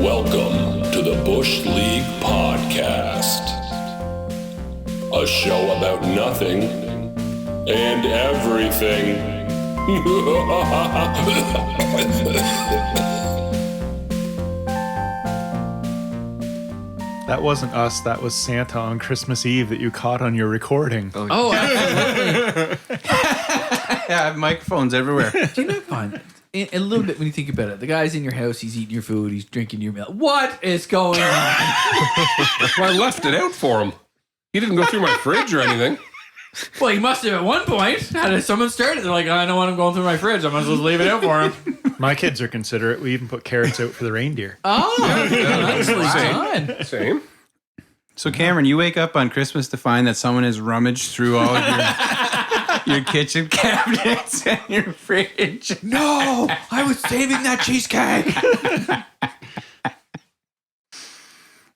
Welcome to the Bush League Podcast, a show about nothing and everything. That wasn't us, that was Santa on Christmas Eve that you caught on your recording. Oh, absolutely. Yeah, I have microphones everywhere. Do you not find a little bit when you think about it? The guy's in your house, he's eating your food, he's drinking your milk. What is going on? Well, I left it out for him. He didn't go through my fridge or anything. Well, he must have at one point. How did someone start it? They're like, I don't want him going through my fridge. I might as well leave it out for him. My kids are considerate. We even put carrots out for the reindeer. Oh, nicely done. Same. So, Cameron, you wake up on Christmas to find that someone has rummaged through all of your kitchen cabinets and your fridge. No, I was saving that cheesecake.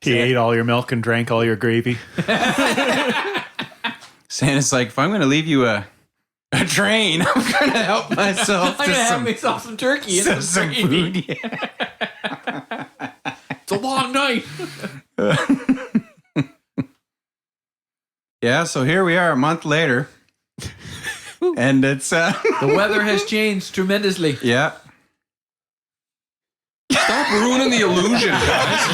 He ate all your milk and drank all your gravy. Santa's like, if I'm going to leave you a train, I'm going to help myself I'm to going to have some, myself some turkey and some food. gravy. It's a long night. Yeah, so here we are a month later. And it's... The weather has changed tremendously. yeah. Stop ruining the illusion, guys.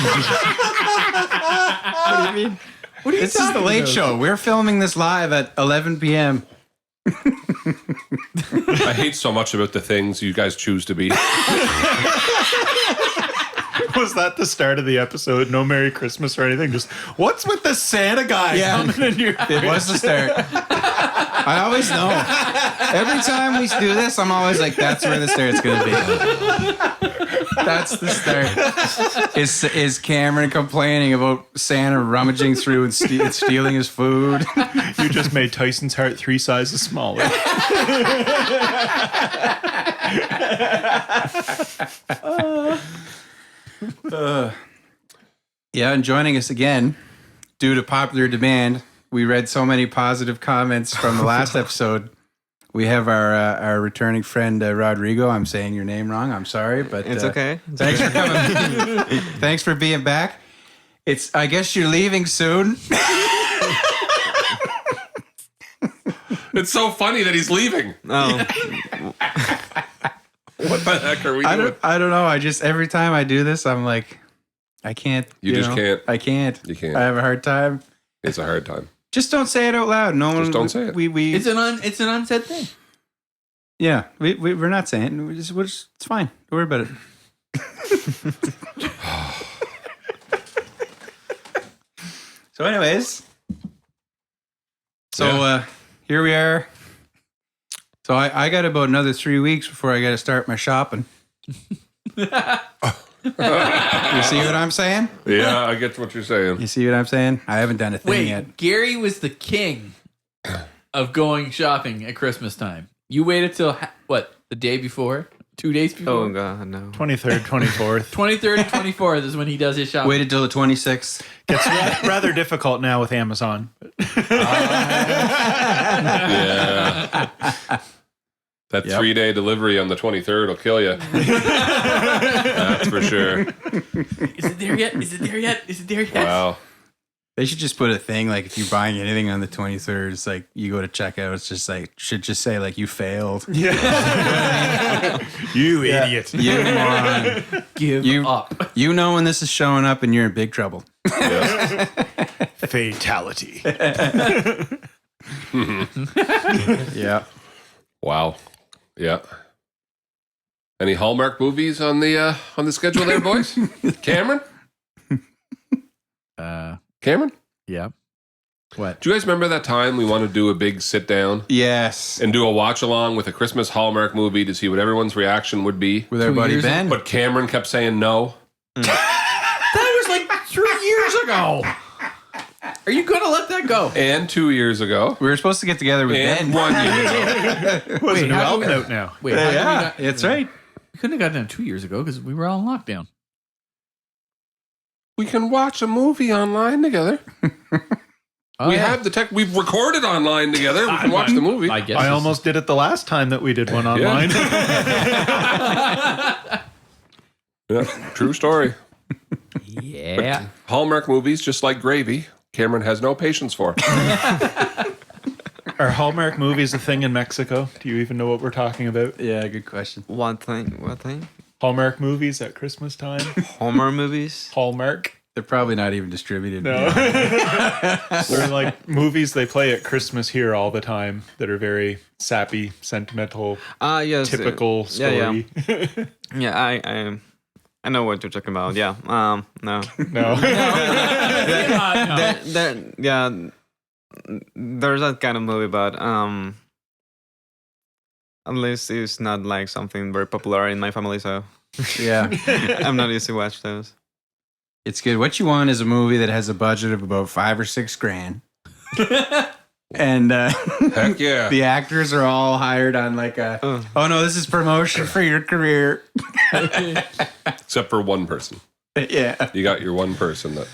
What do you mean? What are you This is the Late Show. We're filming this live at 11 p.m. I hate so much about the things you guys choose to be. Was that the start of the episode? No Merry Christmas or anything? Just, what's with the Santa guy coming in your... It was the start. I always know. Every time we do this, I'm always like, that's where the start's going to be. That's the start. Is Cameron complaining about Santa rummaging through and stealing his food? You just made Tyson's heart 3 sizes smaller. Yeah, and joining us again, due to popular demand, we read so many positive comments from the last episode. We have our returning friend Rodrigo. I'm saying your name wrong. I'm sorry, but It's okay. Thanks for coming. Thanks for being back. I guess you're leaving soon. It's so funny that he's leaving. Oh, What the heck are we doing? I don't know. Every time I do this, I'm like, I can't. You just can't. I can't. You can't. I have a hard time. It's a hard time. Just don't say it out loud. No one. Just don't say it. We. It's an unsaid thing. Yeah, we're not saying it. We're just, it's fine. Don't worry about it. So, anyways, here we are. So I got about another 3 weeks before I got to start my shopping. You see what I'm saying? Yeah, I get what you're saying. You see what I'm saying? I haven't done a thing yet. Wait, Gary was the king of going shopping at Christmas time. You waited till, the day before? 2 days before? oh God, no. 23rd, 24th. 23rd and 24th is when he does his shopping. Waited till the 26th. Gets rather difficult now with Amazon. Yeah. That 3-day delivery on the 23rd will kill you. That's for sure. Is it there yet? Is it there yet? Is it there yet? Wow. They should just put a thing like if you're buying anything on the 23rd, it's like you go to checkout, it's just like, should just say like you failed. Yeah. You idiot. You moron. Give up. You know when this is showing up and you're in big trouble. Yes. Fatality. Yeah. Wow. Yeah. Any Hallmark movies on the schedule there, boys? Cameron? Cameron? Yeah. What? Do you guys remember that time we wanted to do a big sit down Yes. and do a watch along with a Christmas Hallmark movie to see what everyone's reaction would be? With our 2 buddy years Ben. But Cameron kept saying no. That was like 3 years ago. Are you going to let that go? And 2 years ago. We were supposed to get together with And Ben. 1 year ago. Was a new how album come- out now. Wait, how come we Yeah, got- that's right. We couldn't have gotten done 2 years ago because we were all in lockdown. We can watch a movie online together. Oh, we yeah. have the tech. We've recorded online together. We can watch the movie. I guess I this almost did it the last time that we did one Yeah. online. Yeah, true story. Yeah. Hallmark movies, just like gravy, Cameron has no patience for. Are Hallmark movies a thing in Mexico? Do you even know what we're talking about? Yeah, good question. What thing? Hallmark movies at Christmas time? Homer movies? Hallmark? They're probably not even distributed. No. They're like movies they play at Christmas here all the time that are very sappy, sentimental, Yes. typical story. Yeah, I know what you're talking about. Yeah. No. No. There's that kind of movie, but at least it's not like something very popular in my family, so Yeah, I'm not used to watch those. it's good. What you want is a movie that has a budget of about $5 or $6 grand, and Heck yeah. the actors are all hired on like a. Oh no, this is promotion for your career. Except for one person. Yeah. You got your one person that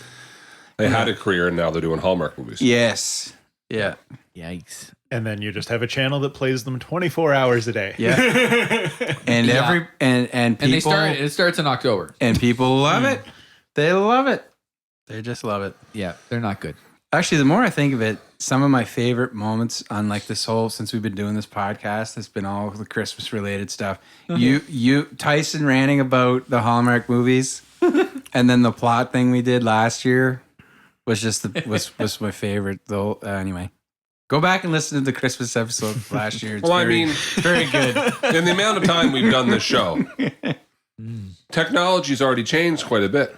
they had a career and now they're doing Hallmark movies. Yes. Yeah. Yikes. And then you just have a channel that plays them 24 hours a day. Yeah. And Yeah. and people It starts in October. and people love it. They love it. They just love it. Yeah, they're not good. Actually, the more I think of it, some of my favorite moments on like this whole since we've been doing this podcast, it's been all the Christmas related stuff. You Tyson ranting about the Hallmark movies, and then the plot thing we did last year was just was my favorite. Though anyway, go back and listen to the Christmas episode last year. It's Well, I very, mean, very good. in the amount of time we've done this show, technology's already changed quite a bit.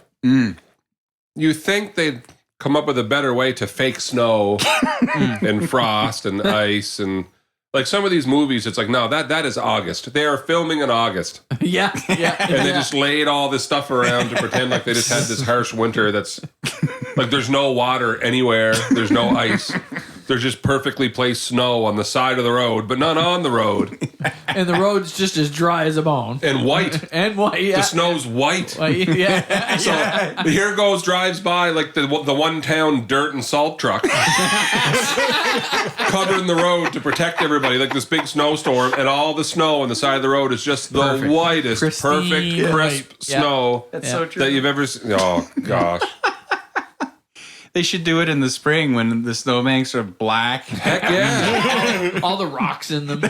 You think they'd come up with a better way to fake snow and frost and ice and like some of these movies, it's like, no, that is August. They are filming in August. Yeah. And they just laid all this stuff around to pretend like they just had this harsh winter that's like there's no water anywhere. There's no ice. There's just perfectly placed snow on the side of the road, but not on the road. And the road's just as dry as a bone. And white. And white, yeah. The snow's white. Yeah. So here goes, drives by like the one town dirt and salt truck covering the road to protect everybody, like this big snowstorm, and all the snow on the side of the road is just the whitest, Pristine perfect, crisp white. Yeah. snow That's so true. that you've ever seen. Oh, gosh. They should do it in the spring when the snowbanks are black. Heck yeah. All the rocks in them.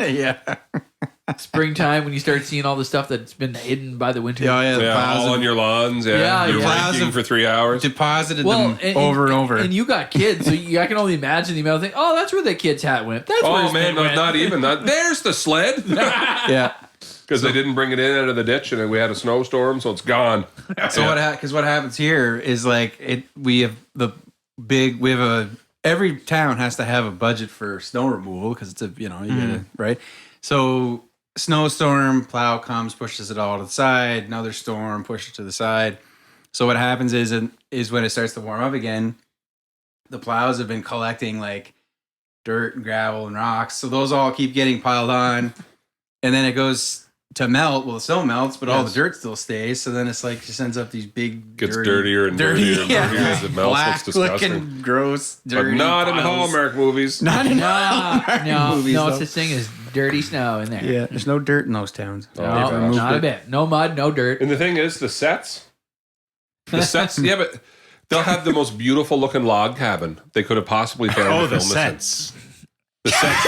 Yeah. Springtime when you start seeing all the stuff that's been hidden by the winter. Yeah, the Yeah, plows all have on your lawns. Yeah, Yeah, you're yeah. raking for 3 hours. deposited Well, them over and over. And you got kids, so I can only imagine the amount of things. Oh, that's where the kid's hat went. That's where Oh his man, mitt went. not even that. There's the sled yeah. because they didn't bring it in out of the ditch, and we had a snowstorm, so it's gone. So what happens here is like every town has to have a budget for snow removal because it's you gotta, right? So snowstorm, plow comes, pushes it all to the side. Another storm, pushes it to the side. So what happens is when it starts to warm up again, the plows have been collecting like dirt and gravel and rocks. So those all keep getting piled on, and then it goes to melt. Well, the snow melts, but all the dirt still stays. So then it's like just ends up these big Gets dirtier and dirtier and dirtier as it melts. black Looks disgusting. looking, gross, But dirty. not in piles. Hallmark movies. Not in No, Hallmark movies, no though. such thing as dirty snow in there. Yeah, there's no dirt in those towns. No, Oh, They've removed not a it. bit. No mud, no dirt. And the thing is, the sets, yeah, but they'll have the most beautiful looking log cabin they could have possibly found. Oh, to the film sets. The sets.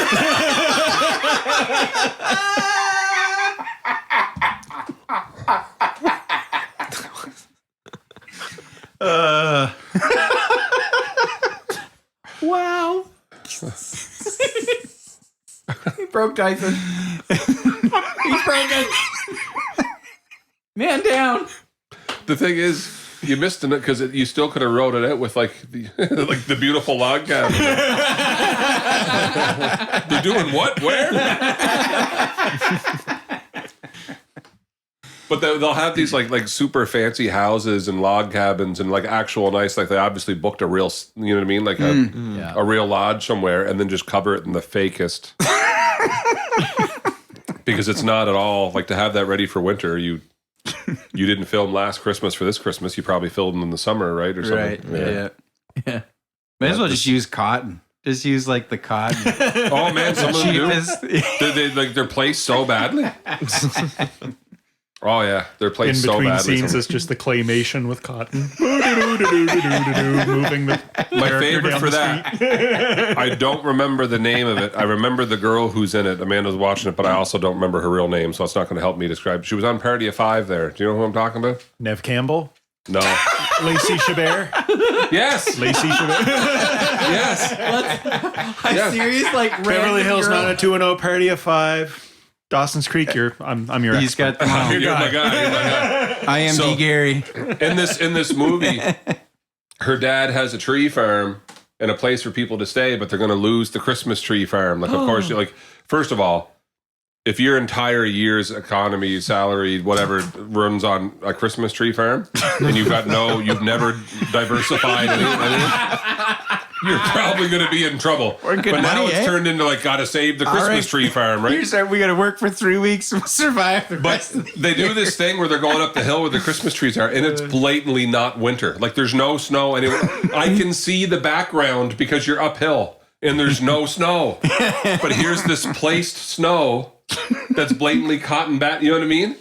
Wow. He broke Tyson. He's broken. Man down. The thing is, you missed it because you still could have wrote it out with like the beautiful log cabin. They're doing what? Where? But they'll have these like super fancy houses and log cabins and like actual nice, like they obviously booked a real, you know what I mean, like a real lodge somewhere, and then just cover it in the fakest. Because it's not at all like to have that ready for winter. You didn't film last Christmas for this Christmas. You probably filmed in the summer, right, or something. Right. Yeah. May as well just use cotton. Just use like the cotton. Oh man, some of them do. Cheapest. They're placed so badly. Oh yeah, they're played In so between badly. scenes, it's just the claymation with cotton moving the My character favorite down for the that. street. I don't remember the name of it. I remember the girl who's in it. Amanda was watching it, but I also don't remember her real name, so it's not going to help me describe. She was on Party of Five there. Do you know who I'm talking about? Nev Campbell, No. Lacey Chabert, Yes. Lacey Chabert, Yes. Yeah. Serious, like Beverly random Hills girl. 90210, Party of Five, Dawson's Creek. I'm your He's expert. got them all. You're my guy. You're my guy. IMD So- Gary. In this movie, her dad has a tree farm and a place for people to stay, but they're going to lose the Christmas tree farm. Like, of course, like first of all, if your entire year's economy, salary, whatever, runs on a Christmas tree farm, and you've never diversified anything, you're probably going to be in trouble. Or good But now money, it's eh? turned into like, gotta save the Christmas right. tree farm, right? We got to work for 3 weeks and we'll survive the But rest of the they do this thing where they're going up the hill where the Christmas trees are, and it's blatantly not winter. Like there's no snow anywhere. I can see the background because you're uphill and there's no snow. But here's this placed snow that's blatantly cotton bat. You know what I mean?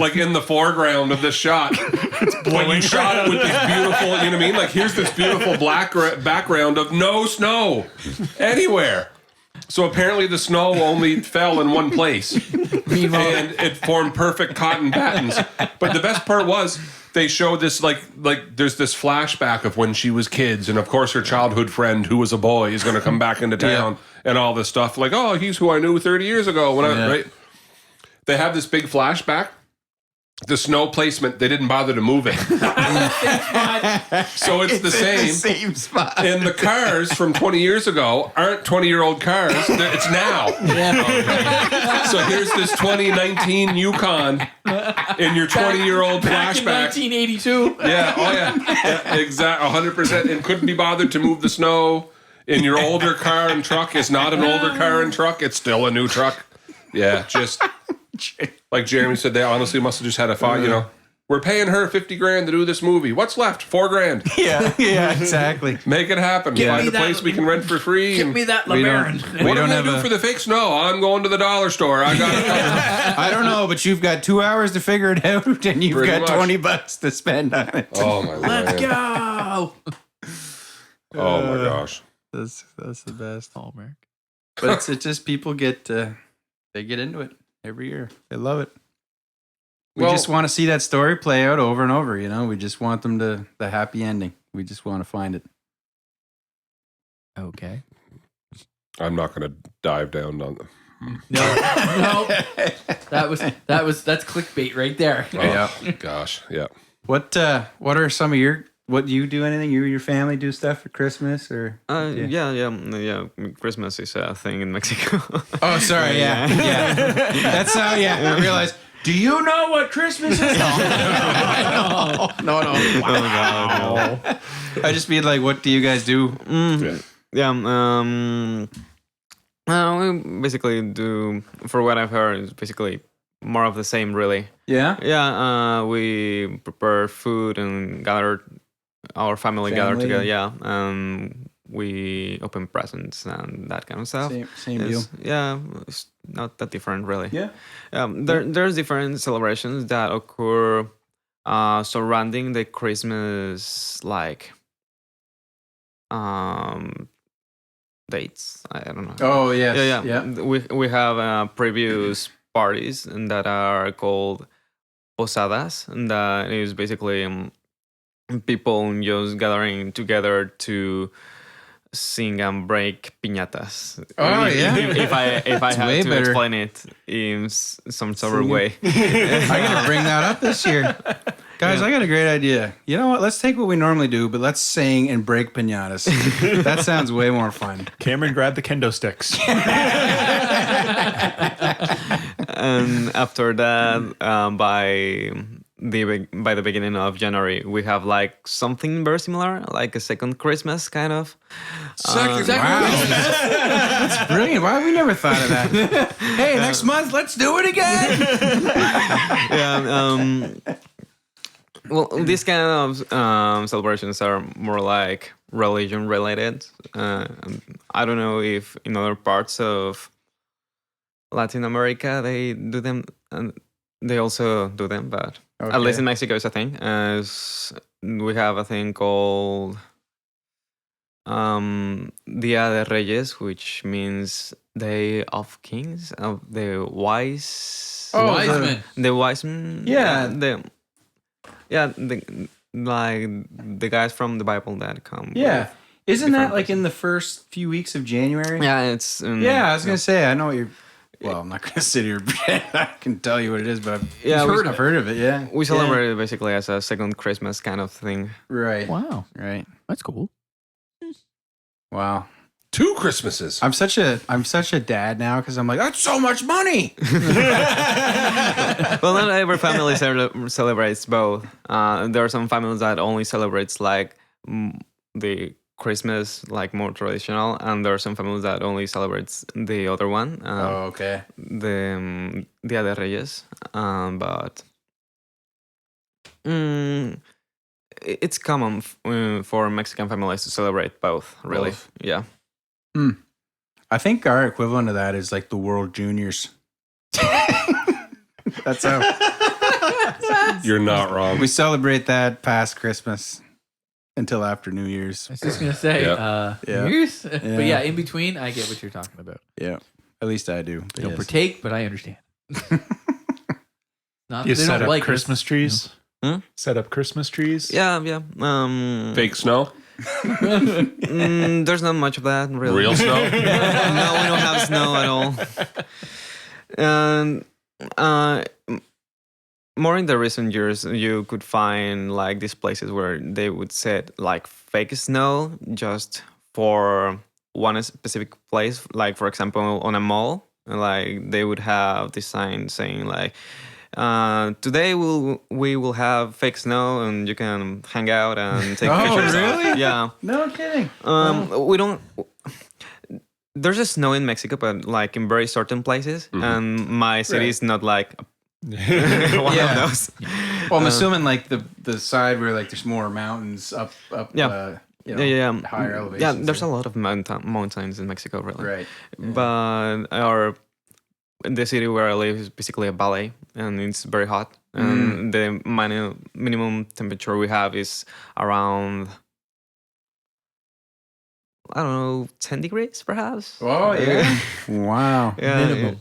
Like in the foreground of this shot. But you shot it with this beautiful, you know what I mean? Like here's this beautiful black background of no snow anywhere. So apparently the snow only fell in one place. And it formed perfect cotton battens. But the best part was they showed this like there's this flashback of when she was kids, and of course her childhood friend who was a boy is going to come back into town and all this stuff. Like, oh, he's who I knew 30 years ago when right? They have this big flashback. The snow placement, they didn't bother to move it. So it's the same. same spot. And the cars from 20 years ago aren't 20-year-old cars. It's now. So here's this 2019 Yukon in your 20-year-old Back in flashback. 1982. Yeah, oh yeah, exactly, 100%. And couldn't be bothered to move the snow. In your older car and truck, it's not an older car and truck. It's still a new truck. Yeah, just like Jeremy said, they honestly must have just had a fight. You know, we're paying her $50,000 to do this movie. What's left? $4,000. Yeah, exactly. Make it happen. Give Find me a that- place we can rent for free. Give and me that We don't- LeBaron. what don't do I have do a- for the fake snow? I'm going to the dollar store. I got it covered. I don't know, but you've got 2 hours to figure it out, and you've Pretty got much. $20 to spend on it. Oh my Let's god. go. Oh my gosh. That's the best. Hallmark. But it's just people they get into it every year. They love it. We Well- just want to see that story play out over and over. You know, we just want them to the happy ending. We just want to find it. Okay. I'm not going to dive down on them. No. That's clickbait right there. Oh, gosh. Yeah. What are some of your? What do you do? Anything you and your family do stuff for Christmas or? Yeah. Christmas is a thing in Mexico. Oh, sorry. Yeah. That's how. Yeah. I realized. Do you know what Christmas is? No. I just mean like, what do you guys do? We basically do, for what I've heard, is basically more of the same, really. Yeah. Yeah, we prepare food and our family gather Family. together. Yeah, we open presents and that kind of stuff. Same deal. Yeah, it's not that different, really. Yeah. There's different celebrations that occur surrounding the Christmas, like dates. I don't know. Oh yes. Yeah. We have previous parties and that are called posadas, and that is basically people just gathering together to sing and break piñatas. Oh, yeah. If I had way to better. explain it in some sort of Singing. way. I'm gonna bring that up this year, guys. I got a great idea. You know what? Let's take what we normally do, but let's sing and break piñatas. That sounds way more fun. Cameron grabbed the kendo sticks. And after that, by the beginning of January, we have like something very similar, like a second Christmas kind of. Second. Wow, that's brilliant. Why have we never thought of that? Hey, next month, let's do it again. Yeah. Well, these kind of celebrations are more like religion related. I don't know if in other parts of Latin America they do them they also do them, but at least in Mexico it's a thing. We have a thing called Dia de Reyes, which means Day of Kings, of the wise. Wise men. The wise men. Like the guys from the Bible that come. Yeah. with Isn't that different like in the first few weeks of January? Yeah, it's. Yeah, I was going to say, I know what you're. Well, I'm not going to sit here and pretend I can tell you what it is, but I've heard of it, yeah. We celebrate it basically as a second Christmas kind of thing. Right. Wow. Right. That's cool. Wow. 2 Christmases. I'm such a dad now because I'm like, that's so much money. Well, not every family celebrates both. There are some families that only celebrates like the Christmas, like more traditional, and there are some families that only celebrates the other one. Okay. The Dia de Reyes, but it's common for Mexican families to celebrate both. Really, Both. yeah. I think our equivalent of that is like the World Juniors. That's how You're not wrong. we celebrate that past Christmas until after New Year's. I was just gonna say, Yeah. years, but yeah, in between, I get what you're talking about. Yeah. At least I do. They don't partake, but I understand. Not You that they set don't up like Christmas trees. Hmm? Set up Christmas trees. Yeah. Fake snow? There's not much of that, really. Real snow? No, we don't have snow at all. And more in the recent years, you could find like these places where they would set like fake snow just for one specific place. Like, for example, on a mall, like they would have this sign saying like, today we will have fake snow and you can hang out and take pictures. really? Yeah. No kidding. We don't. There's a snow in Mexico, but like in very certain places, and my city is not like one of those. Well, I'm assuming like the side where like there's more mountains up. Yeah. Higher elevations. Yeah, there's a lot of mountains in Mexico, really. Right. But the city where I live is basically a valley, and it's very hot. And the minimum temperature we have is around, I don't know, 10 degrees, perhaps. Oh yeah. Wow. Yeah. Minimum.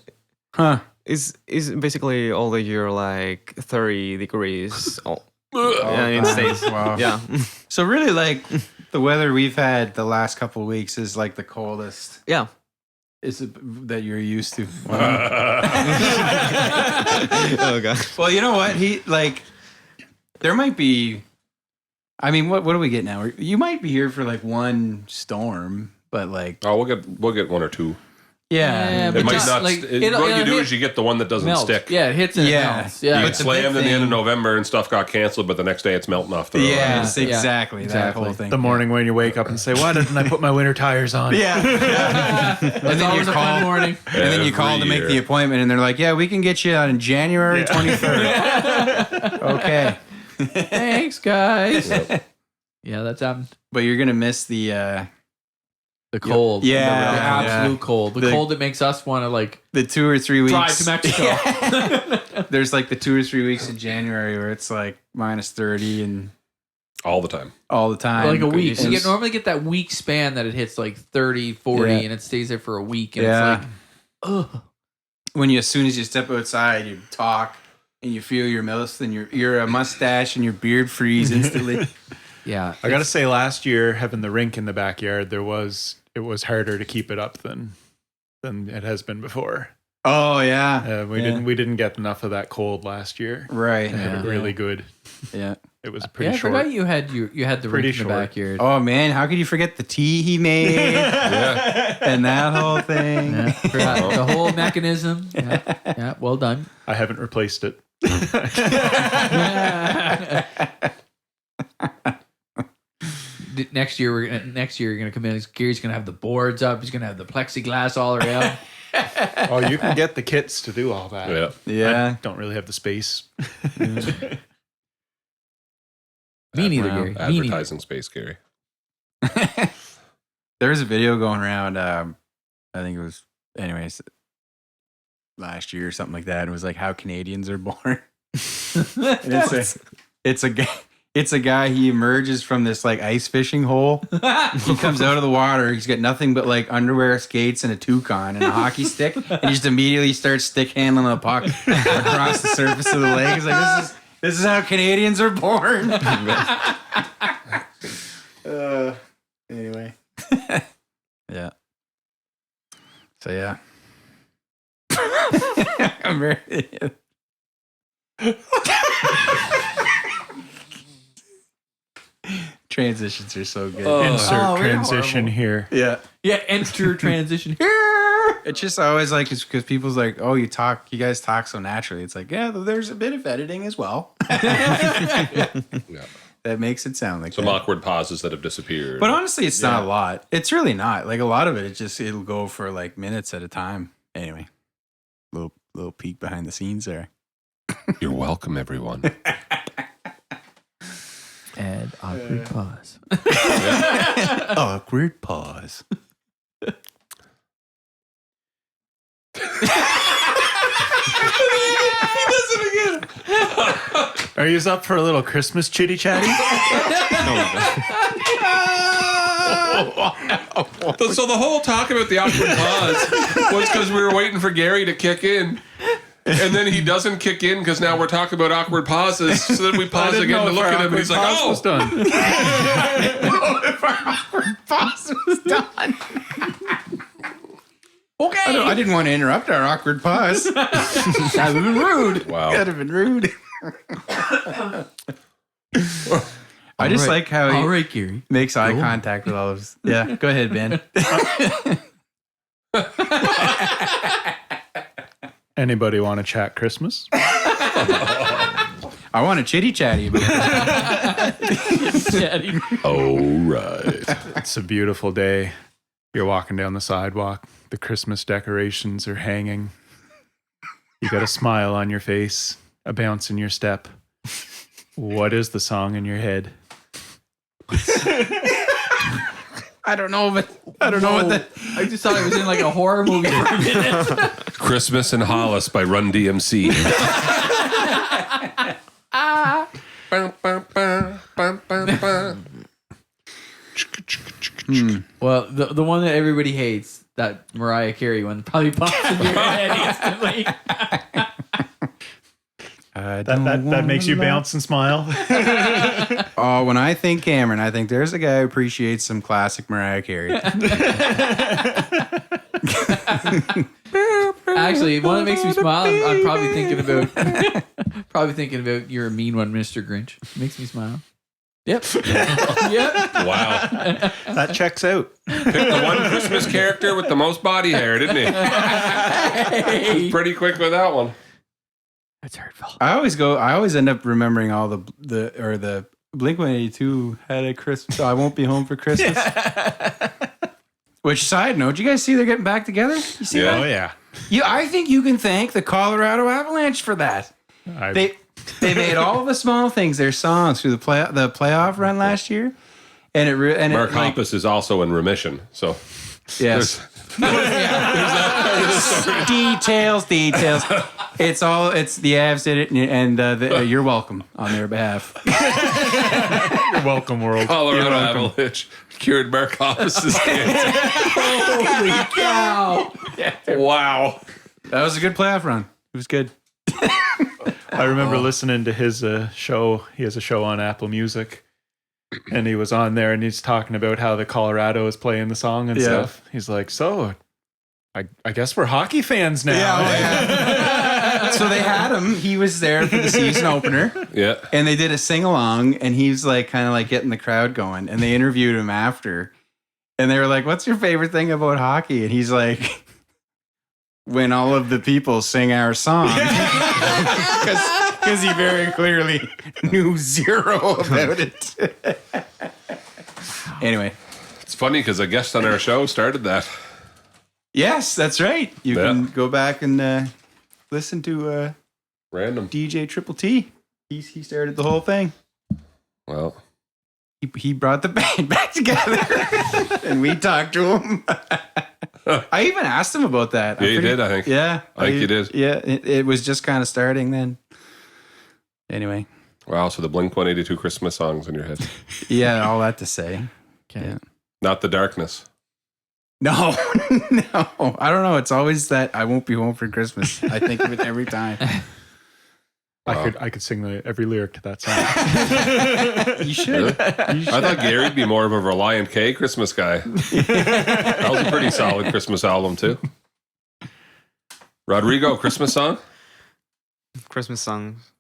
Huh. It's basically all the year like 30 degrees. In States. Wow. Yeah. So really, like the weather we've had the last couple of weeks is like the coldest Yeah. that you're used to. Oh god. Well, you know what? There might be. I mean, what do we get now? You might be here for like one storm, but like, Oh, we'll get 1 or 2. yeah, It might just, not. like, What it'll you do hit- is you get the one that doesn't Melt. stick. Yeah, it hits and Yeah. it melts. Yeah. You But get the slammed big in the end of thing- November and stuff got canceled, but the next day it's melting off the road. yes, Yeah. exactly. That Exactly. whole thing. The morning when you wake up and say, "Why didn't I put my winter tires on?" Yeah. It's then you always a fun call- morning. And then you call to make the appointment, and they're like, "Yeah, we can get you on January 23rd." Okay, Thanks, guys. Yeah, that's but you're gonna miss the cold. Yeah, the absolute yeah. cold. The cold that makes us want to like 2 or 3 weeks drive to Mexico. There's like the 2 or 3 weeks in January where it's like minus 30 and all the time. all the time. For like a week. And You normally get that week span that it hits like 30, 40, Yeah. and it stays there for a week. And Yeah. it's like, ugh. when as soon as you step outside, you talk and you feel your mouth and your mustache and your beard freeze instantly. Yeah. I gotta say, last year having the rink in the backyard, it was harder to keep it up than it has been before. Oh yeah, We didn't get enough of that cold last year. right. It had it really good. Yeah. It was Yeah, pretty I short. forgot you had the Pretty rink in the short. backyard. Oh man, how could you forget the tea he made Yeah. and that whole thing? Yeah, forgot the whole mechanism. Yeah, well done. I haven't replaced it. Next year you're gonna come in. Gary's gonna have the boards up. He's gonna have the plexiglass all around. Oh, you can get the kits to do all that. Yeah. Yeah. Don't really have the space. Me neither, Wow. Gary. Me neither. Advertising space, Gary. There was a video going around. I think it was, anyways. last year or something like that. It was like how Canadians are born. It's a guy. He emerges from this like ice fishing hole. He comes out of the water. He's got nothing but like underwear, skates, and a toucan and a hockey stick. And he just immediately starts stick handling a puck across the surface of the lake. He's like, this is how Canadians are born. Anyway. Yeah. So yeah. I'm very. Transitions are so good. Insert we're transition here. Yeah. Yeah, enter transition here. It's just always like, it's because people's like, oh, you guys talk so naturally. It's like, yeah, there's a bit of editing as well. Yeah. That makes it sound like Some that. awkward pauses that have disappeared. But honestly, it's not a lot. It's really not. Like a lot of it, it'll go for like minutes at a time. Anyway, little peek behind the scenes there. You're welcome, everyone. And awkward pause. Awkward pause. Are you up for a little Christmas chitty chatty? So the whole talk about the awkward pause was because we were waiting for Gary to kick in. And then he doesn't kick in because now we're talking about awkward pauses. So then we pause again to look at him and he's like, oh. was done. If our awkward pause was done. Okay. I didn't want to interrupt our awkward pause. That would have been rude. Wow. That'd have been rude. I just like how All he right, Gary. makes eye contact with all of us. Yeah, go ahead, Ben. Anybody want to chat Christmas? I want a chitty chatty about it. All right. It's a beautiful day. You're walking down the sidewalk. The Christmas decorations are hanging. You got a smile on your face, a bounce in your step. What is the song in your head? I don't know, but I don't know what that. I just thought it was in like a horror movie for a minute. Christmas in Hollis by Run DMC. Bum, bum, bum, bum, bum, bum. Well, the one that everybody hates, that Mariah Carey one, probably pops into your head instantly. That makes you bounce and smile. Oh, when I think Cameron, I think there's a guy who appreciates some classic Mariah Carey. Actually, one that makes me smile, I'm probably thinking about You're a Mean One, Mr. Grinch. Makes me smile. Yep. Yep. Wow. That checks out. Picked the one Christmas character with the most body hair, didn't he? Hey. Pretty quick with that one. That's hurtful. I always end up remembering all the Blink-182 had a Christmas. So I won't be home for Christmas. Which, side note, you guys see they're getting back together? You see Yeah. Oh, yeah. I think you can thank the Colorado Avalanche for that. They made all of the small things their songs through the playoff run last year, and Mark Hoppus is also in remission, so yes. Details. It's the Avs did it, and you're welcome on their behalf. You're welcome, world. Colorado Avalanche cured Mark Hoppus's cancer. Holy cow. Wow. That was a good playoff run. It was good. I remember listening to his show. He has a show on Apple Music. And he was on there and he's talking about how the Colorado is playing the song and stuff. He's like, so I guess we're hockey fans now. So they had him. He was there for the season opener. Yeah. And they did a sing-along, and he was like kind of like getting the crowd going. And they interviewed him after. And they were like, what's your favorite thing about hockey? And he's like, when all of the people sing our song. Because he very clearly knew zero about it. Anyway. It's funny because a guest on our show started that. Yes, that's right. You can go back and listen to Random. DJ Triple T. He started the whole thing. Well, He brought the band back together, and we talked to him. I even asked him about that. Yeah, you did, I think. Yeah. I think you did. Yeah, it was just kind of starting then. Anyway. Wow, so the Blink-182 Christmas songs in your head. Yeah, all that to say. Okay. Yeah. Not the darkness. No, no. I don't know. It's always that I won't be home for Christmas. I think of it every time. I could sing every lyric to that song. You should. Really? I thought Gary'd be more of a Reliant K Christmas guy. That was a pretty solid Christmas album, too. Rodrigo, Christmas song? Christmas songs.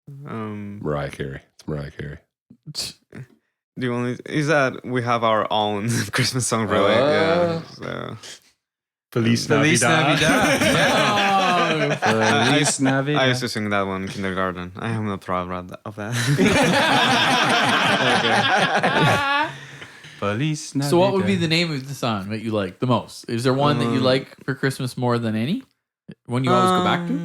Mariah Carey. It's Mariah Carey. The only is that we have our own Christmas song, really. Yeah. So. Feliz Feliz Navidad. Navidad. Yeah. Feliz Navidad. I used to sing that one in kindergarten. I am not proud of that. Feliz Navidad. So what would be the name of the song that you like the most? Is there one that you like for Christmas more than any? One you always go back to?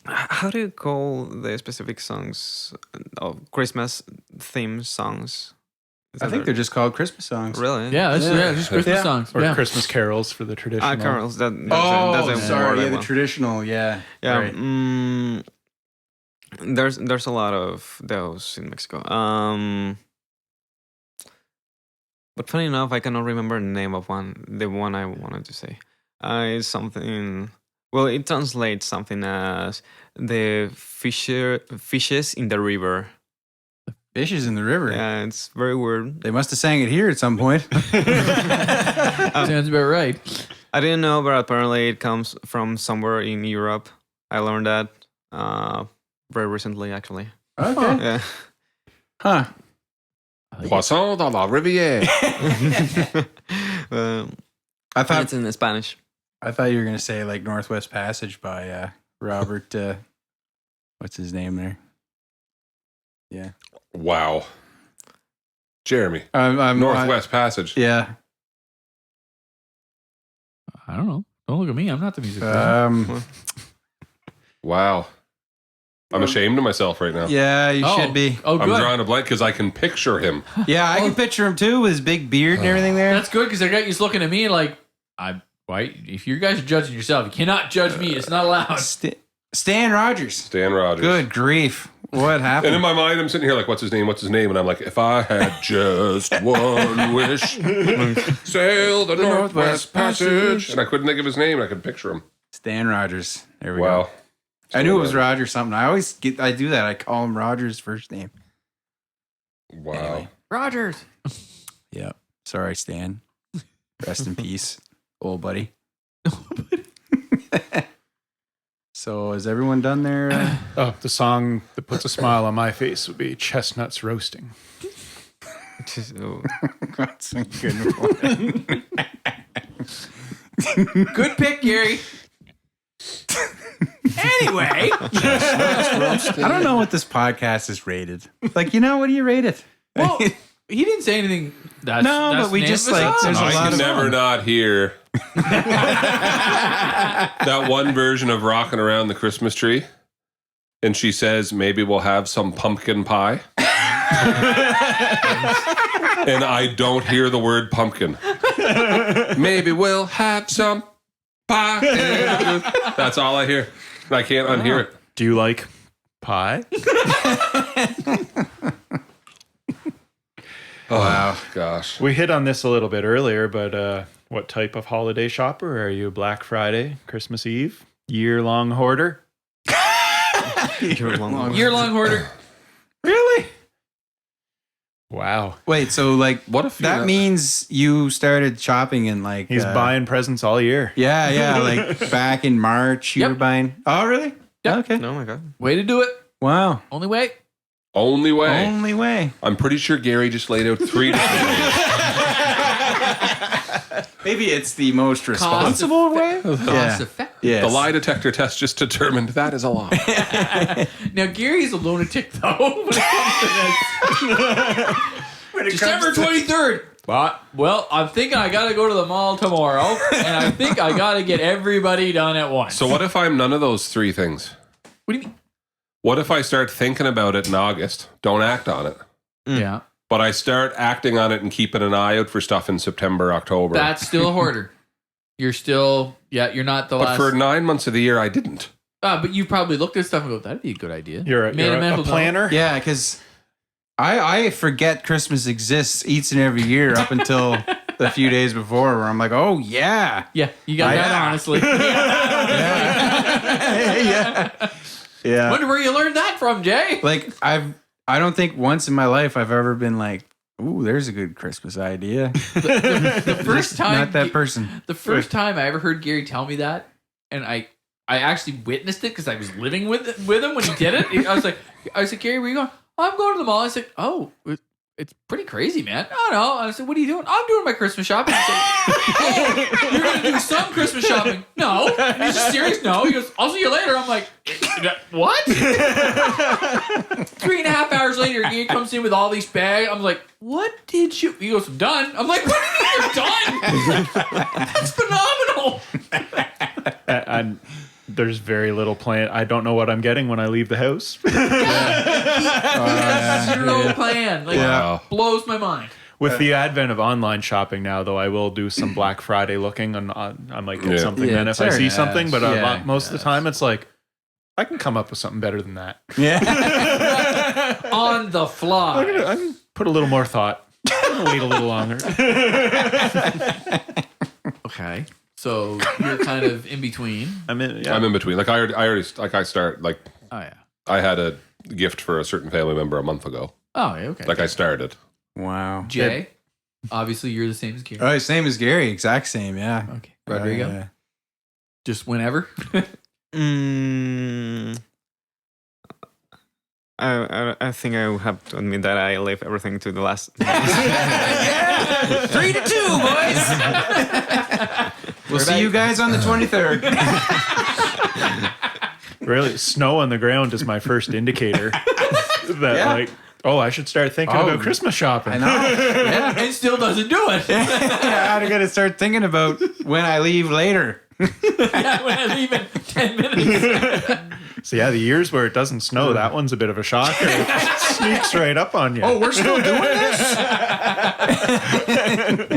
How do you call the specific songs of Christmas theme songs? I think they're just called Christmas songs. Really? Yeah, just Christmas songs. Or Yeah. Christmas carols for the traditional. Carols. That's Oh, a sorry. more Yeah, the one. traditional. Yeah. Yeah. Right. There's a lot of those in Mexico. But funny enough, I cannot remember the name of one. The one I wanted to say. It's something. Well, it translates something as the fishes in the river. Fishes in the river. Yeah, it's very weird. They must have sang it here at some point. Sounds about right. I didn't know, but apparently it comes from somewhere in Europe. I learned that very recently, actually. Okay. Yeah. Huh. Poisson dans la rivière. I thought It's in Spanish. I thought you were gonna say like Northwest Passage by Robert. What's his name there? Yeah. Wow. Jeremy. I'm Northwest Passage. Yeah. I don't know. Don't look at me. I'm not the music person. Wow. I'm ashamed of myself right now. Yeah, you should be. Oh, I'm good. drawing a blank because I can picture him. Yeah, I can picture him too with his big beard and everything there. That's good because I got you just looking at me like, why? If you guys are judging yourself, you cannot judge me. It's not allowed. Stan Rogers. Stan Rogers. Good grief. What happened? And in my mind, I'm sitting here like, what's his name? What's his name? And I'm like, if I had just one wish, sail the Northwest Passage. And I couldn't think of his name. I could picture him. Stan Rogers. There we Wow. go. I knew it was Roger something. I do that. I call him Roger's first name. Wow. Anyway. Rogers. Yeah. Sorry, Stan. Rest in peace, old buddy. So is everyone done there? Oh, the song that puts a smile on my face would be Chestnuts Roasting. That's a good one. Good pick, Gary. Anyway, I don't know what this podcast is rated. Like, what do you rate it? well, he didn't say anything. That's but we the name just of the like song. there's a I lot can of never not hear that one version of Rockin' Around the Christmas Tree. And she says, maybe we'll have some pumpkin pie. And I don't hear the word pumpkin. Maybe we'll have some pie. That's all I hear. I can't unhear it. Do you like pie? Wow. Gosh. We hit on this a little bit earlier, but what type of holiday shopper? Are you Black Friday, Christmas Eve, year-long hoarder? Year-long hoarder. Really? Wow. Wait, so like What if that means you started shopping in like He's buying presents all year. Yeah, like back in March you were buying. Oh, really? Yep. Okay. Oh my god. Way to do it. Wow. Only way. Only way. Only way. I'm pretty sure Gary just laid out 3 different ways. Maybe it's the most responsible way. Cost effective. Yes. The lie detector test just determined that is a lie. Now Gary's a lunatic though. When it comes to this. December 23rd. Well, I'm thinking I got to go to the mall tomorrow, and I think I got to get everybody done at once. So what if I'm none of those 3 things? What do you mean? What if I start thinking about it in August, don't act on it, Yeah. but I start acting on it and keeping an eye out for stuff in September, October. That's still a hoarder. You're still, you're not the but last. for 9 months of the year, I didn't. But you probably looked at stuff and go, that'd be a good idea. You're a planner? Yeah, because I forget Christmas exists each and every year up until the few days before where I'm like, oh, yeah. Yeah, you got that, honestly. Yeah. Wonder where you learned that from, Jay. Like, I don't think once in my life I've ever been like, ooh, there's a good Christmas idea. The first time. Not that person. The first time I ever heard Gary tell me that, and I actually witnessed it because I was living with him when he did it. I was like, Gary, where you going? I'm going to the mall. I said, oh, it's pretty crazy, man. Oh, no. I said, what are you doing? I'm doing my Christmas shopping. I said, oh, you're going to do some Christmas shopping. No. And he's just serious. No. He goes, I'll see you later. I'm like, what? 3.5 hours later, he comes in with all these bags. I'm like, what did you? He goes, I'm done. I'm like, what do you mean you're done? That's phenomenal. And there's very little plan. I don't know what I'm getting when I leave the house. Zero plan. Like, blows my mind. With the advent of online shopping now, though, I will do some Black Friday looking, and I might get something then if I see something. But most of the time, it's like, I can come up with something better than that. Yeah. On the fly. I can put a little more thought. I'm gonna wait a little longer. Okay. So you're kind of in between. I'm in between. Like I already like I start like. Oh yeah. I had a gift for a certain family member a month ago. Oh yeah, okay. Like I started. Wow. Jay, obviously you're the same as Gary. Oh, same as Gary. Exact same. Yeah. Okay. Rodrigo. Yeah. Just whenever. I think I will have to admit that I leave everything to the last. 3-2, boys. We'll see you guys on the 23rd. Really, snow on the ground is my first indicator that like, oh, I should start thinking about Christmas shopping. I know. Yeah. And still doesn't do it. Yeah, I gotta start thinking about when I leave later. Yeah, when I leave in 10 minutes. So yeah, the years where it doesn't snow, that one's a bit of a shocker. It sneaks right up on you. Oh, we're still doing this?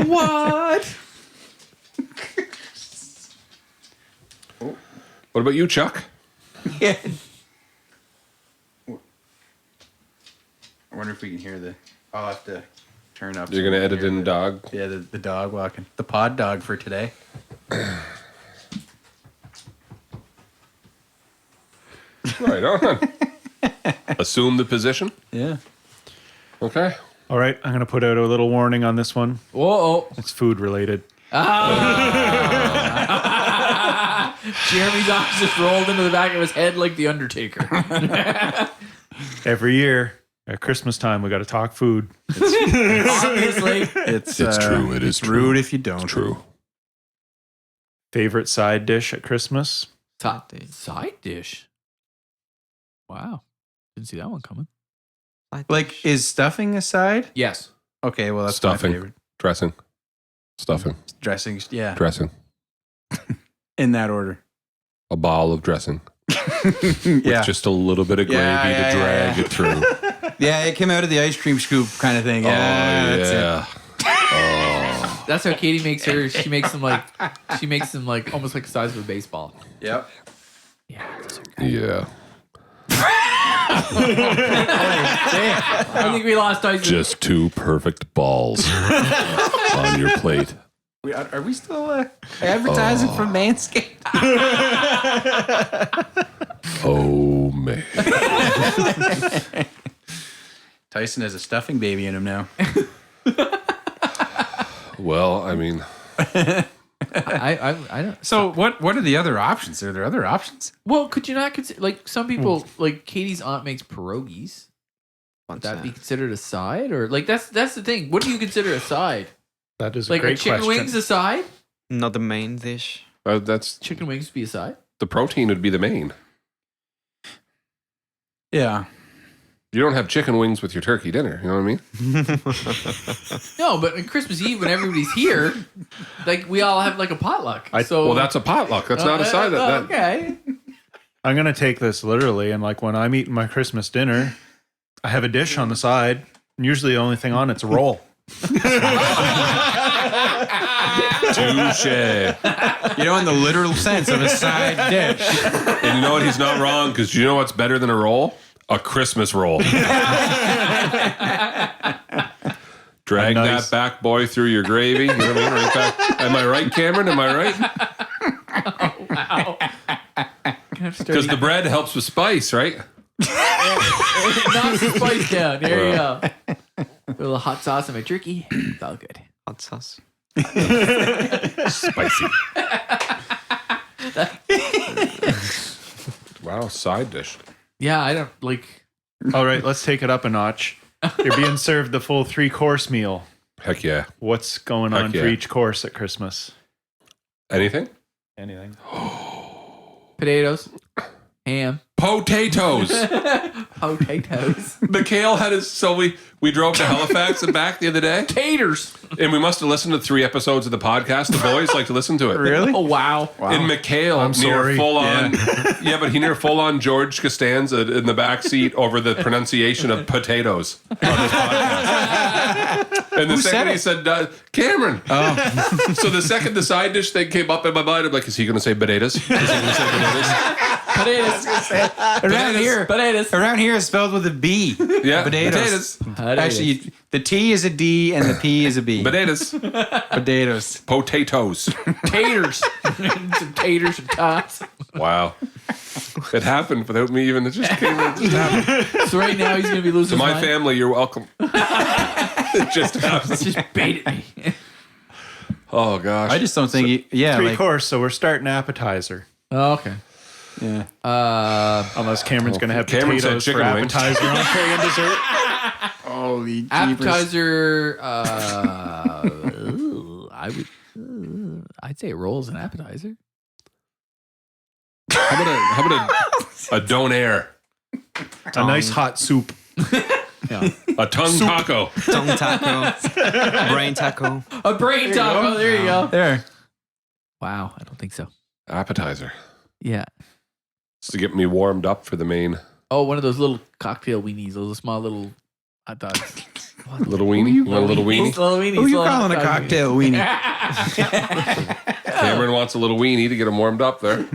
What? What about you, Chuck? Yeah. I wonder if we can hear I'll have to turn up. You're gonna edit in dog. Yeah, the dog walking. The pod dog for today. Right on. Assume the position. Yeah. Okay. All right, I'm going to put out a little warning on this one. Whoa. It's food related. Jeremy's eyes just rolled into the back of his head like the Undertaker. Every year at Christmas time, we got to talk food. Obviously. It's true. It is rude if you don't. It's true. Favorite side dish at Christmas? Side dish. Wow. Didn't see that one coming. Like, is stuffing a side? Yes. Okay, well, that's Stuffing. my favorite. Dressing. Stuffing. Dressing, yeah. Dressing. In that order. A ball of dressing. Yeah. With just a little bit of gravy to drag it through. Yeah, it came out of the ice cream scoop kind of thing. Yeah, that's it. Oh. That's how Katie makes her. She makes them like almost like the size of a baseball. Yep. Yeah. Yeah. I think we lost Tyson. Just two perfect balls on your plate. Are we still advertising for Manscaped? Oh, man. Tyson has a stuffing baby in him now. Well, I mean, I don't. So what are the other options? Are there other options? Well, could you not consider like some people like Katie's aunt makes pierogies? Would that be considered a side, or like that's the thing? What do you consider a side? That is a Like, are great chicken question. wings a side? Not the main dish. that's Chicken wings be a side? the protein would be the main. Yeah. You don't have chicken wings with your turkey dinner. You know what I mean? No, but on Christmas Eve when everybody's here, like we all have like a potluck. Well, that's a potluck. That's not a side. Okay. I'm going to take this literally, and like when I'm eating my Christmas dinner, I have a dish on the side, Usually the only thing on it's a roll. Touche. You know, in the literal sense of a side dish. And you know what? He's not wrong, because you know what's better than a roll? A Christmas roll. Drag Nice. that back boy through your gravy. You know what I mean? Right back. Am I right, Cameron? Am I right? Wow. Because the bread helps with spice, right? Knock the spice down. There you go. A little hot sauce on my turkey. It's all good. Hot sauce. Spicy. Wow, side dish. Yeah, I don't like. All right, let's take it up a notch. You're being served the full 3-course meal. Heck yeah. What's going Heck on yeah. for each course at Christmas? Anything? Anything? Potatoes, ham, Potatoes. potatoes, The kale had his. So we drove to Halifax and back the other day, taters. and we must have listened to 3 episodes of the podcast. The boys like to listen to it. Really? Oh wow. In McHale, I'm near sorry. full on, but he near full on George Costanza in the back seat over the pronunciation of potatoes on this podcast. And the second he said, Cameron. Oh, So the second the side dish thing came up in my mind, I'm like, is he going to say potatoes? Is he going to say potatoes? Potatoes. around here it's spelled with a B. Yeah, Potatoes. Potatoes. Actually, the T is a D and the P is a B. Potatoes. Potatoes. Potatoes. taters. Some taters and tots. Wow. It happened without me even. It just came. It just happened. So right now he's gonna be losing To his my mind. family, you're welcome. It just happened. Just baited me. Oh gosh. I just don't think yeah, 3-course, so we're starting appetizer. Oh, okay. yeah. Unless Cameron's going to have Cameron said potatoes for chicken wings. appetizer, entree, and dessert. Holy Appetizer. I'd say it rolls an appetizer. How about a donair? A nice hot soup. Yeah. A tongue taco. Tongue taco. Brain taco. A brain taco. There you go. There. Wow. I don't think so. Appetizer. Yeah. Just to get me warmed up for the main Oh, one of those little cocktail weenies. Those small little hot dogs. little weenie. You want a little weenie? Little weenies. Who you little calling a hot dog cocktail weenie? Cameron wants a little weenie to get him warmed up there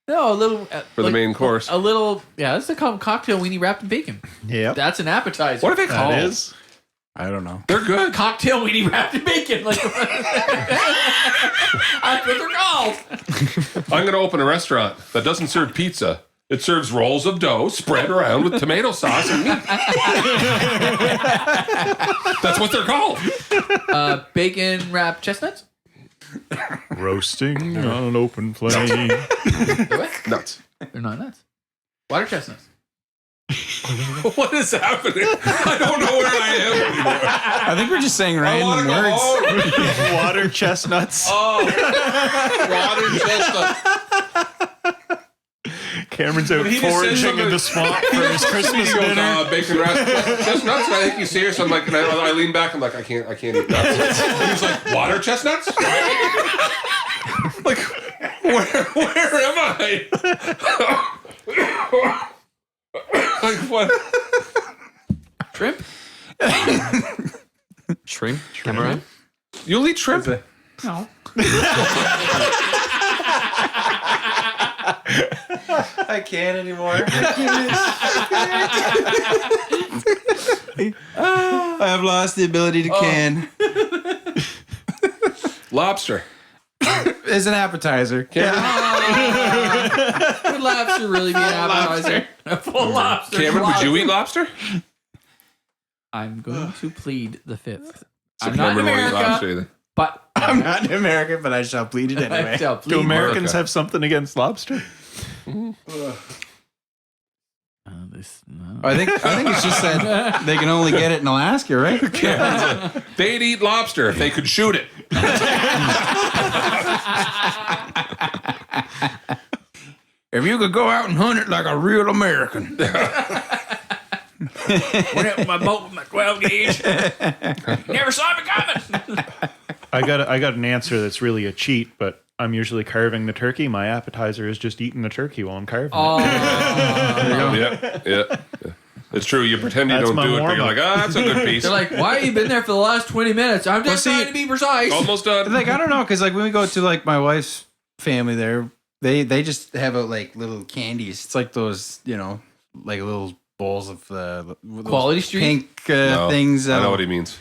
No, a little for the main course. A little, yeah. That's a cocktail weenie wrapped in bacon. Yep. That's an appetizer. What are they called? That is. I don't know. They're good. Cocktail weenie wrapped in bacon. Like that's what they're called. I'm going to open a restaurant that doesn't serve pizza. It serves rolls of dough spread around with tomato sauce and meat. That's what they're called. Bacon wrapped chestnuts. Roasting on an open flame. What? Nuts. They're not nuts. Water chestnuts. What is happening? I don't know where I am anymore. I think we're just saying I want random to go words. home. Water chestnuts. Oh, water chestnut. Cameron's out He just said foraging something- in the swamp for his Christmas He goes, dinner. bacon wrapped chestnuts. And I think he's serious. I'm like, and I lean back. I'm like, I can't eat nuts. And he's like, water chestnuts? Like, where am I? Like what? Shrimp. Shrimp. Cameron. You'll eat shrimp? No. I can't anymore. I have lost the ability to can. Lobster. It's an appetizer. Could lobster really be an appetizer? A full lobster. Cameron, would you eat lobster? I'm going to plead the fifth. I'm Cameron not in won't eat America, lobster either. but I'm not an American, but I shall plead it I anyway. shall Do plead. Americans America. have something against lobster? I think it's just that they can only get it in Alaska, right? They'd eat lobster if they could shoot it. If you could go out and hunt it like a real American. Went out with my boat with my 12 gauge. Never saw me coming. I got an answer that's really a cheat, but I'm usually carving the turkey. My appetizer is just eating the turkey while I'm carving it. Oh, Yeah. It's true. You pretend you That's don't my do it, but you're warm-up. like, that's a good piece. They're like, why have you been there for the last 20 minutes? I'm just see- trying to be precise. Almost done. Like, I don't know, because like when we go to like my wife's family there, they just have like little candies. It's like those, like little bowls of Quality Street? pink No, things. I know what he means.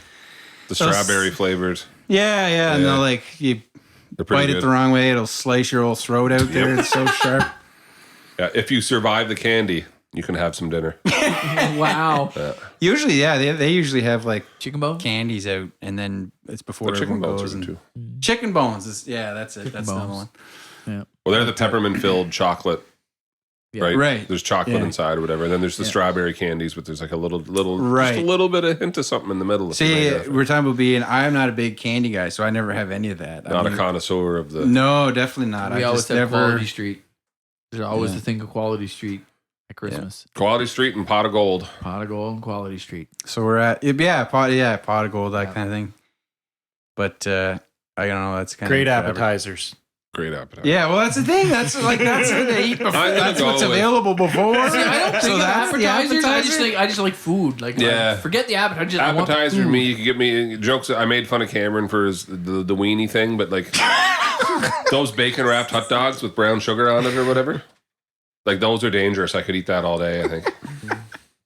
The Those- strawberry flavors. Yeah, and Yeah. they'll like you They're pretty bite good. it the wrong way, it'll slice your old throat out there. It's so sharp. Yeah, if you survive the candy, you can have some dinner. Wow. Usually, yeah, they usually have like Chicken bone? candies out, and then it's before But chicken everyone bones goes. are And too. chicken bones is that's it. That's the other bones. one. Well, they're the peppermint filled chocolate. Yeah. Right. Right. There's chocolate Yeah. inside or whatever, and then there's the strawberry candies, but there's like a little, just Right. a little bit of hint of something in the middle. if you See, made it. we're talking about being. I'm not a big candy guy, so I never have any of that. Not a connoisseur of the. No, definitely not. We I always just have never. Quality Street. There's always Yeah. the thing of Quality Street at Christmas. Quality Street and Pot of Gold. Pot of Gold and Quality Street. So we're at pot of gold, that kind of thing. But I don't know. That's kind Great of appetizers. Great appetite. Yeah, well, that's the thing. That's what they eat before. I'm gonna That's go what's with- available before. See, I don't think so of that's the appetizers. appetizer. I just like food. Like, Yeah. forget the appetizer. I want the Appetizer, food. me, you could get me jokes. I made fun of Cameron for the weenie thing, but like those bacon wrapped hot dogs with brown sugar on it or whatever, like those are dangerous. I could eat that all day. I think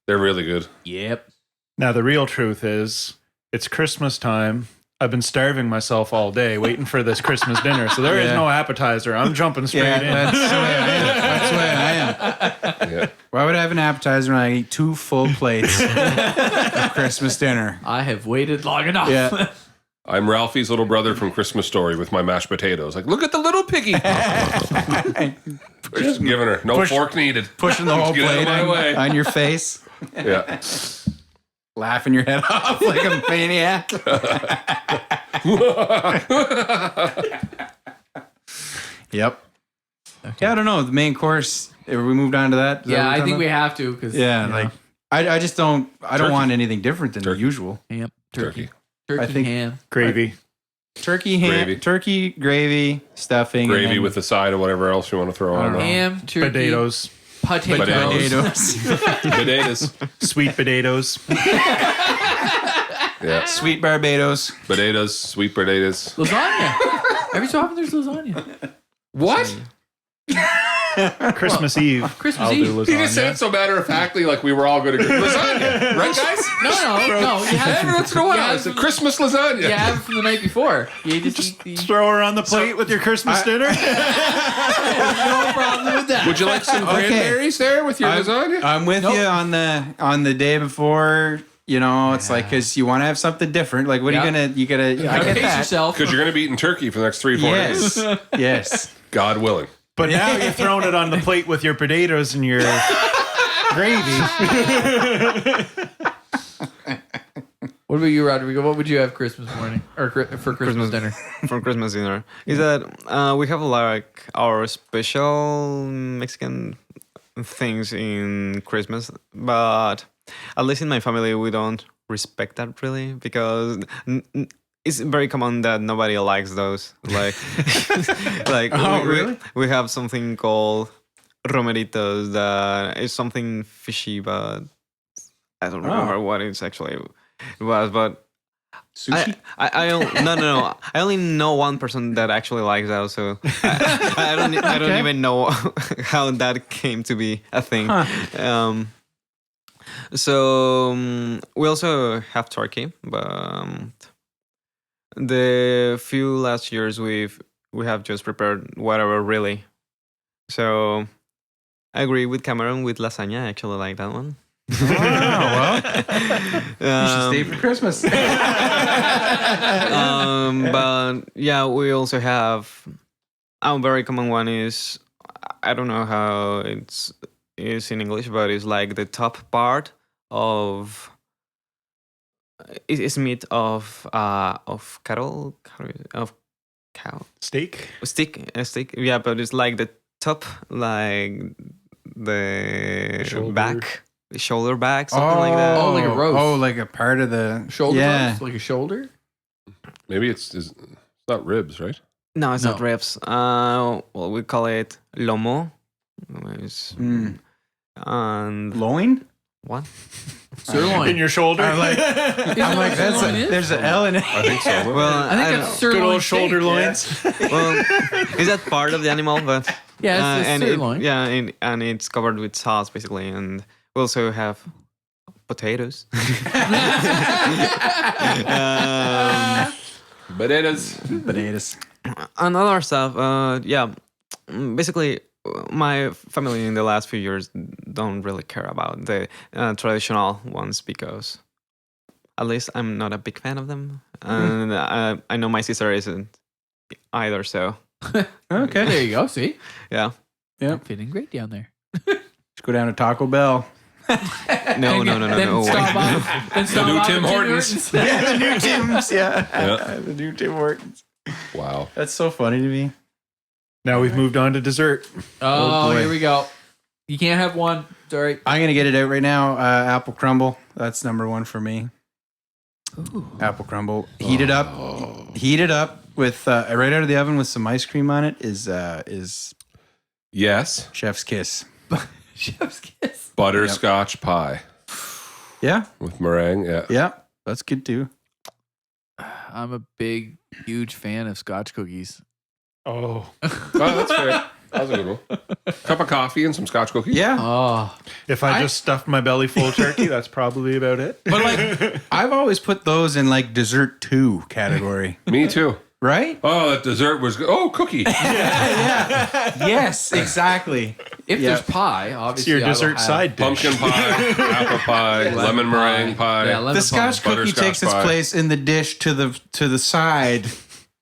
they're really good. Yep. Now, the real truth is, it's Christmas time. I've been starving myself all day waiting for this Christmas dinner. So there is Yeah. no appetizer. I'm jumping straight Yeah, in. that's the way I am. That's the way I am. Yeah. Why would I have an appetizer when I eat 2 full plates of Christmas dinner? I have waited long enough. Yeah. I'm Ralphie's little brother from Christmas Story with my mashed potatoes. Like, look at the little piggy. Just giving her no fork needed. Pushing the whole Get out of plate my way. on your face, Yeah. laughing your head off like a maniac. Yep. Yeah, I don't know. The main course. We moved on to that. Is that Yeah, what we're I talking think we about? have to because Yeah, like I just don't. I don't Turkey. want anything different than the usual. Yep. Turkey. Turkey I think- ham. Gravy. Turkey, ham, Gravy. turkey, gravy, stuffing, and Gravy then with the side of whatever else you want to throw on. there. Ham, turkey, Potatoes. potatoes. Potatoes. potatoes, Potatoes. Sweet potatoes. Yeah. sweet Barbados. Potatoes. Sweet potatoes. Lasagna. Every so often there's lasagna. What? Christmas Eve. Christmas I'll Eve. do He just said lasagna. it so matter of factly, like we were all going to agree. Lasagna, right, guys? No. You have Every once in a while, you it's a have, Christmas lasagna. you have it from the night before. You just eat the Throw her on the plate with your Christmas dinner. no problem with that. Would you like some Okay. cranberries there with your lasagna? I'm with Nope. you on the day before. You know, it's like because you want to have something different. Like, what are Yeah. you gonna? You gotta. I get Pace that. yourself. Because you're going to be eating turkey for the next 3-4 days. Yes, yes. God willing. But now you're throwing it on the plate with your potatoes and your gravy. What about you, Rodrigo? What would you have Christmas morning or for Christmas dinner? For Christmas dinner is that we have like our special Mexican things in Christmas, but at least in my family we don't respect that really because it's very common that nobody likes those. Like, like Oh, really? we have something called romeritos that is something fishy, but I don't remember what it's actually was, but. Sushi. No. I only know one person that actually likes that, so I don't even know how that came to be a thing. So we also have turkey, but the few last years we have just prepared whatever really. So I agree with Cameron with lasagna. I actually like that one. Oh, well, you should stay for Christmas. But yeah, we also have a very common one is I don't know how it's in English, but it's like the top part of it's meat of cattle of cow Steak. a stick. Yeah, but it's like the top, like the Shoulder. back. Shoulder back, something like that. Oh, like a roast. Oh, like a part of the Shoulder Yeah. roast? Like a shoulder? Maybe it's not ribs, right? No, it's not No. ribs. Well, we call it lomo. It's- Mm. And Loin. What? Sirloin. In your shoulder? I'm like, there's an L in it. I think so. Well, I think don't that's know. Good sirloin old shoulder steak. loins. Well, is that part of the animal? But Yeah, it's and sirloin. and it's covered with sauce basically, and we also have potatoes. Bananas. Potatoes. And other stuff. Basically, my family in the last few years don't really care about the traditional ones because, at least, I'm not a big fan of them, and I know my sister isn't either. So Okay. There you go. See? yeah, Yeah. Fitting great down there. Let's go down to Taco Bell. no. Then stop off. Then stop new off Tim at Hortons. The new Tim's. Yeah. Yeah. The new Tim Hortons. Wow. That's so funny to me. Now we've moved on to dessert. Oh, boy. here we go. You can't have one. Sorry. I'm going to get it out right now. Apple crumble. That's number one for me. Apple crumble. Heat it up. Heat it up with right out of the oven with some ice cream on it is Yes. chef's kiss. Chef's kiss. Butterscotch pie Yeah. with meringue. Yeah. Yeah. That's good too. I'm a huge fan of Scotch cookies. Oh. Oh, that's fair. That was a good one. Cup of coffee and some Scotch cookies. Yeah. Oh, If I just stuffed my belly full of turkey, that's probably about it. But like I've always put those in like dessert 2 category. Me too. Right? Oh, that dessert was good. Oh, cookie. Yes, exactly. if Yeah. there's pie, It's obviously your I will dessert have side dish. Pumpkin pie, apple pie, lemon meringue pie. Yeah, lemon The Scotch pie. cookie Butterscotch takes its pie. place in the dish to the side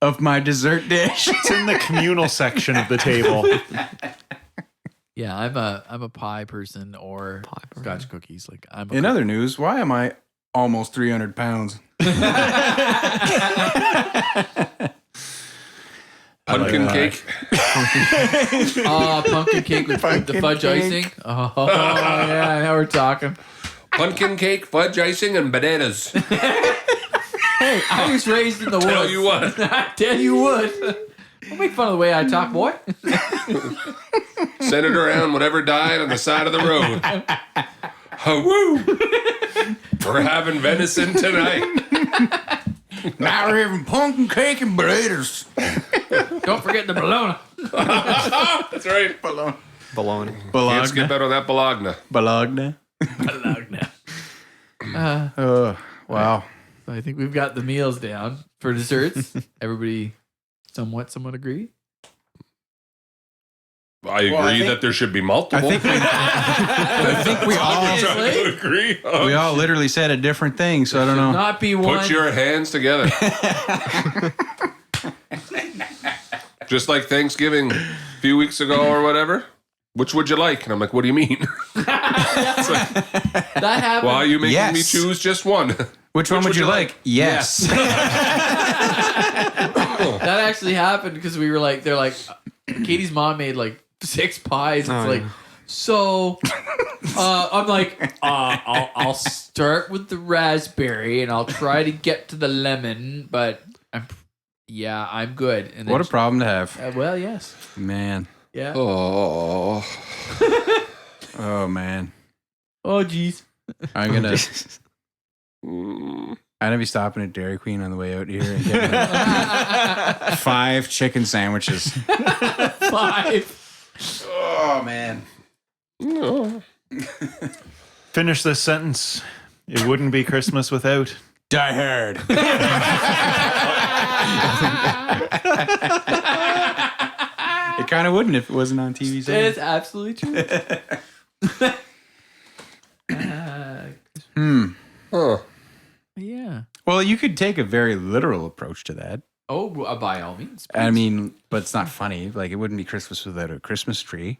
of my dessert dish. It's in the communal section of the table. Yeah, I'm a pie person or Scotch cookies. Like I'm. In other news, why am I almost 300 pounds? Pumpkin cake. Pumpkin cake with the fudge icing. Oh yeah, now we're talking. Pumpkin cake, fudge icing, and bananas. Hey, I was raised in the woods. Tell you what. I tell you what. Don't make fun of the way I talk, boy. Send it around whatever died on the side of the road. Woo! We're having venison tonight. Now we're having pumpkin cake and burritos. Don't forget the bologna. That's right. bologna. Can't skip out on that bologna. Bologna. Bologna. Wow. So I think we've got the meals down for desserts. Everybody somewhat agree? I agree that there should be multiple. I think we all Obviously. agree. we all literally said a different thing, so I don't know. Not be one. Put your hands together. Just like Thanksgiving a few weeks ago or whatever. Which would you like? And I'm like, what do you mean? That happened. Why are you making Yes. me choose just one? Which one would you like? Yes. That actually happened because we were like, they're like, Katie's mom made like 6 pies. It's like, so I'm like, I'll start with the raspberry and I'll try to get to the lemon, but I'm good. And then What a problem to have. well, yes, Man. yeah. Oh. Oh, man. Oh, geez. I'm gonna be stopping at Dairy Queen on the way out here and getting like 5 chicken sandwiches. 5. Oh, man. Finish this sentence. It wouldn't be Christmas without. Die Hard. It kind of wouldn't if it wasn't on TV. That is absolutely true. Huh. Yeah. Well, you could take a very literal approach to that. Oh, by all means. I mean, but it's not funny. Like, it wouldn't be Christmas without a Christmas tree.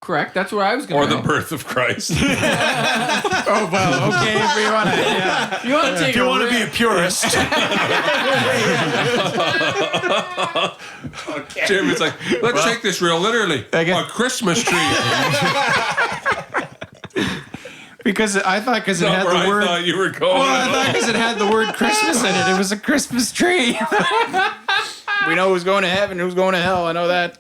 Correct. That's where I was going Or the birth of Christ. Oh, well, okay. If you want to, yeah. You want to take If you want to be a purist, Jim, it's like, let's take this real literally. I guess- A Christmas tree. Because I thought because it Not had where the I word. thought you were going. Well, I thought because it had the word Christmas in it, it was a Christmas tree. We know who's going to heaven, who's going to hell. I know that.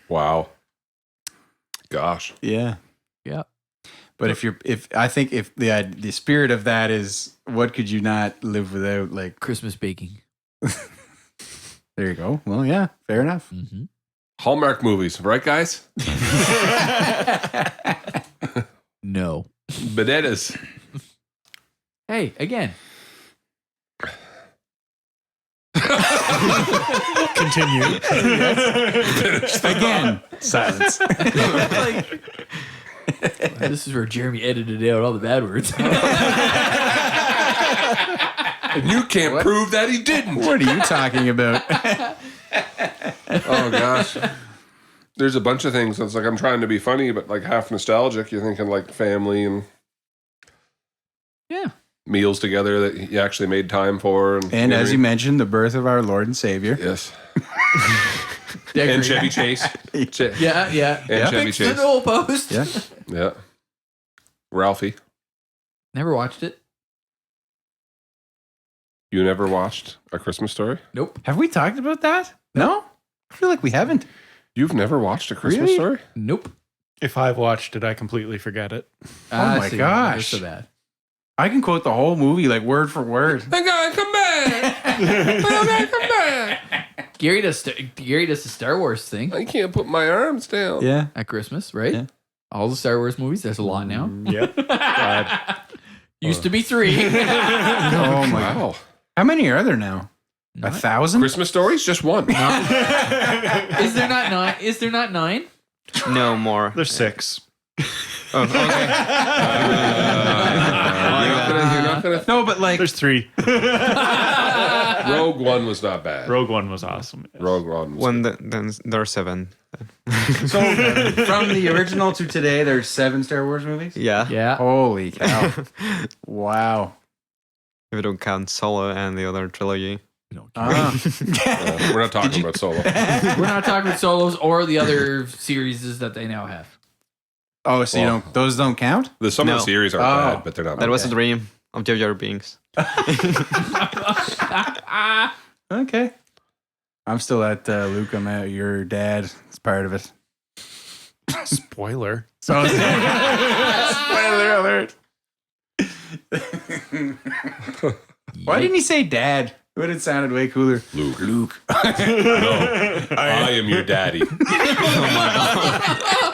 Wow. gosh. Yeah. Yeah. But if the spirit of that is what could you not live without, like Christmas baking. there you go. Well, yeah, fair enough. Mm-hmm. Hallmark movies, right, guys? No. Bananas. Hey, again. Continue. Again, silence. This is where Jeremy edited out all the bad words. And you can't prove that he didn't. What are you talking about? Oh gosh. There's a bunch of things that's like I'm trying to be funny, but like half nostalgic. You're thinking like family and Yeah. meals together that you actually made time for. And as you mean? mentioned, the birth of our Lord and Savior. Yes. Decorating. And Chevy Chase. Yeah, yeah. And Chevy Fix the Chase. goal post. Yeah. Yeah. Ralphie. Never watched it. You never watched A Christmas Story? Nope. Have we talked about that? No? I feel like we haven't. You've never watched A Christmas Really? Story? Nope. If I've watched it, I completely forget it. my See, gosh. that's so bad. I can quote the whole movie like word for word. I gotta come back. I gotta come back. Gary does the Star Wars thing I can't put my arms down. Yeah. at Christmas, right? Yeah. All the Star Wars movies. There's a lot now. Yep. Used to be 3. Oh my. Wow. How many are there now? 1,000? Christmas Stories? Just one. Is there not 9? Is there not 9? No more. There's 6. Oh, okay. You're not gonna No, but like There's 3. Rogue One was not bad. Rogue One was awesome. Rogue One was Then there are 7. so from the original to today, there's 7 Star Wars movies. Yeah. Yeah. Holy cow! Wow. If you don't count Solo and the other trilogy. we're not talking about Solo. We're not talking about solos or the other series that they now have. Oh, so you Well, don't? Those don't count? Some of the No. series aren't Oh. bad, but they're not That bad. was a dream of Jar Jar Binks. Okay. I'm still at Luke. I'm at your dad. It's part of it. Spoiler. So spoiler alert. Why didn't he say dad? It would have sounded way cooler. Luke. No, I am your daddy.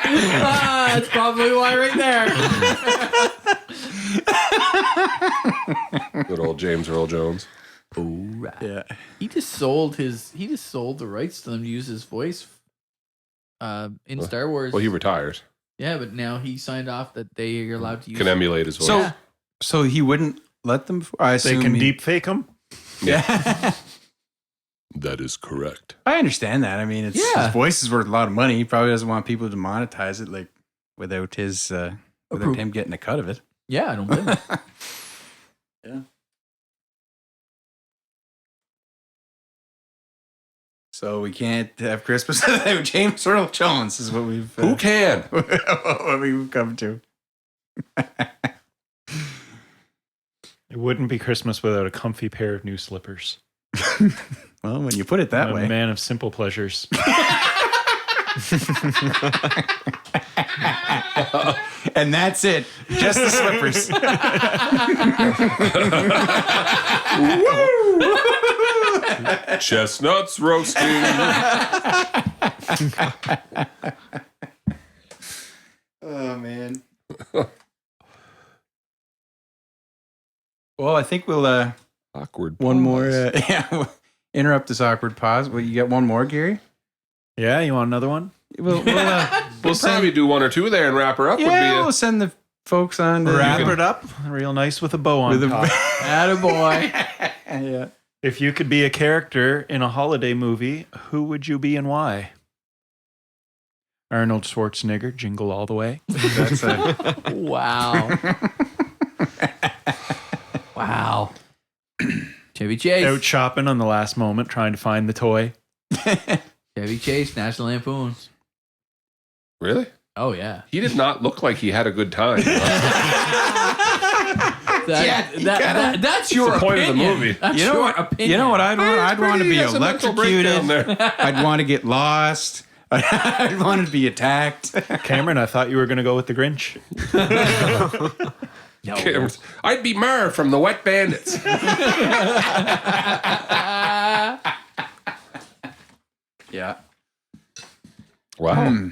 That's probably why right there. Good old James Earl Jones. Yeah. He just sold the rights to them to use his voice in Star Wars. Well, he retires. Yeah, but now he signed off that they are allowed to use Can emulate his voice. So, Yeah. so he wouldn't let them. I They assume can he- deep fake them. Yeah. That is correct. I understand that. I mean, it's Yeah. his voice is worth a lot of money. He probably doesn't want people to monetize it like without his without Approve. him getting a cut of it. Yeah, I don't blame him. Yeah. So we can't have Christmas without James Earl Jones. Is what we've Who can? what we've come to. It wouldn't be Christmas without a comfy pair of new slippers. Well, when you put it that I'm way. a man of simple pleasures. And that's it. Just the slippers. Chestnuts roasting. Oh man. Well, I think we'll Awkward. one more pause. we'll interrupt this awkward pause. Well, you got one more, Gary? Yeah, you want another one? We'll We'll probably do one or two there and wrap her up. yeah, Would we'll send the folks on to Wrap it up real nice with a bow on with a- top. Attaboy. yeah. If you could be a character in a holiday movie, who would you be and why? Arnold Schwarzenegger, Jingle All the Way. That's a, Wow. Wow. Chevy Chase. Out shopping on the last moment, trying to find the toy. Chevy Chase, National Lampoons. Really? Oh, yeah. He did not look like he had a good time. That's your the point of the opinion. movie. That's You know your what? opinion. You know what I'd want? I'd want to be He has a mental breakdown electrocuted. there. I'd want to get lost. I wanted to be attacked. Cameron, I thought you were going to go with the Grinch. No. I'd be Mar from the Wet Bandits. Yeah. Wow.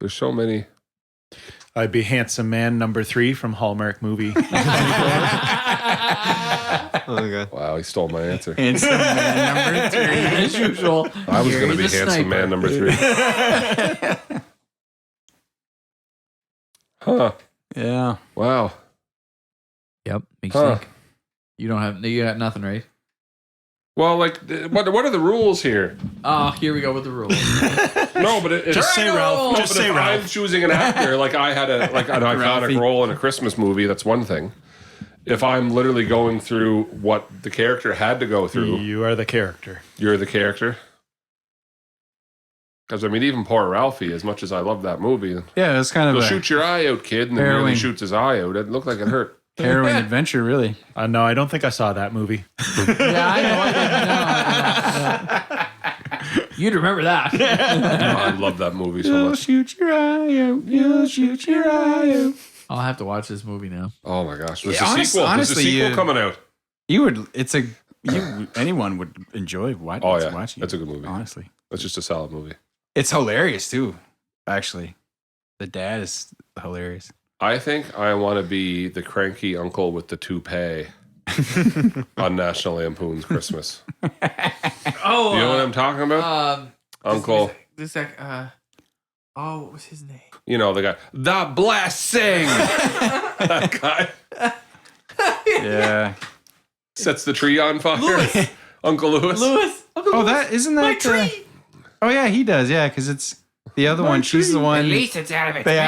There's so many. I'd be Handsome Man number 3 from Hallmark movie. Oh my god. Wow, he stole my answer. Handsome Man number 3. As usual. I was going to be Gary's a Handsome sniper. Man number 3. Huh. Yeah. Wow. Yep. Makes you Huh. think. You got nothing, right? Well, like, what are the rules here? Oh, here we go with the rules. No, but it Just say Ralph. No, Just but say if I'm Ralph. choosing an actor, like I had an iconic Ralphie. role in a Christmas movie, that's one thing. If I'm literally going through what the character had to go through, You are the character. you're the character. Because, I mean, even poor Ralphie, as much as I love that movie, Yeah, it's kind of he'll a shoot your eye out, kid, and then really Harrowing. shoots his eye out. It looked like it hurt. harrowing adventure, really. No, I don't think I saw that movie. Yeah, I know. You'd remember that. I love that movie so You'll much. shoot your eye out. You'll shoot your eye out. I'll have to watch this movie now. Oh my gosh. There's Yeah, a sequel. There's a honestly, sequel coming out. You would. It's a. Anyone would enjoy watching. Oh, yeah. Watching That's it, a good movie. Honestly, That's just a solid movie. it's hilarious too. Actually, the dad is hilarious. I think I want to be the cranky uncle with the toupee on National Lampoon's Christmas. Oh, You know what I'm talking about? Uncle. Oh, what was his name? You know, the guy. The Blessing! That guy Yeah. sets the tree on fire. Louis. Uncle Louis. Oh, that isn't that My tree. Oh yeah, he does. Yeah, because it's the other one. She's the one. it's out of its They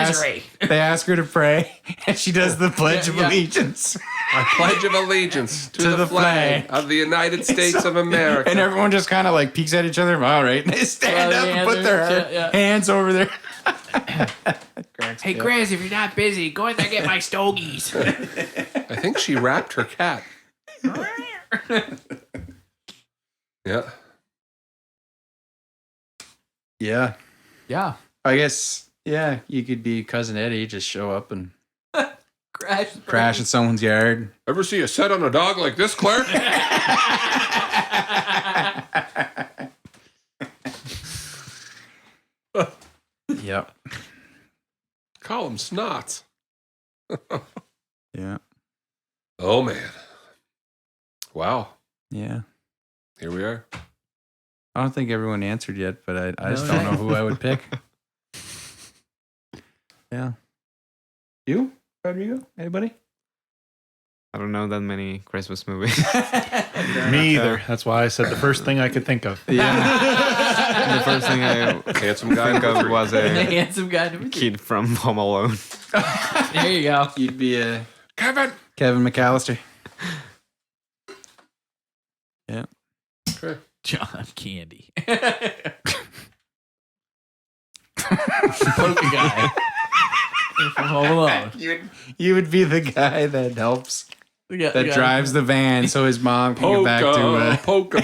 ask her to pray, and she does the Pledge of Yeah. Allegiance. I pledge of allegiance to, the, the flag flag. of the United States of America. And everyone just kind of like peeks at each other. All right, and they stand Well, up the and put their answer, yeah. hands over there. Hey, Grizz, if you're not busy, go in there and get my stogies. I think she wrapped her cat. Yeah. Yeah, Yeah. I guess. Yeah, you could be Cousin Eddie. Just show up and crash in someone's yard. Ever see a set on a dog like this, Claire? Yep. Call him Snots. Yeah. Oh, man. Wow. Yeah. Here we are. I don't think everyone answered yet, but I just No, don't yeah. know who I would pick. Yeah. You, Rodrigo? Anybody? I don't know that many Christmas movies. Me either. That's why I said the first thing I could think of. Yeah. The first thing I Handsome guy. think number of three. was The a handsome guy. kid from Home Alone. There you go. You'd be a Kevin. Kevin McAllister. Yeah. Okay. John Candy. Polka guy. From Home Alone. You would be the guy that helps, Yeah, that drives the van so his mom can get back to. Polka.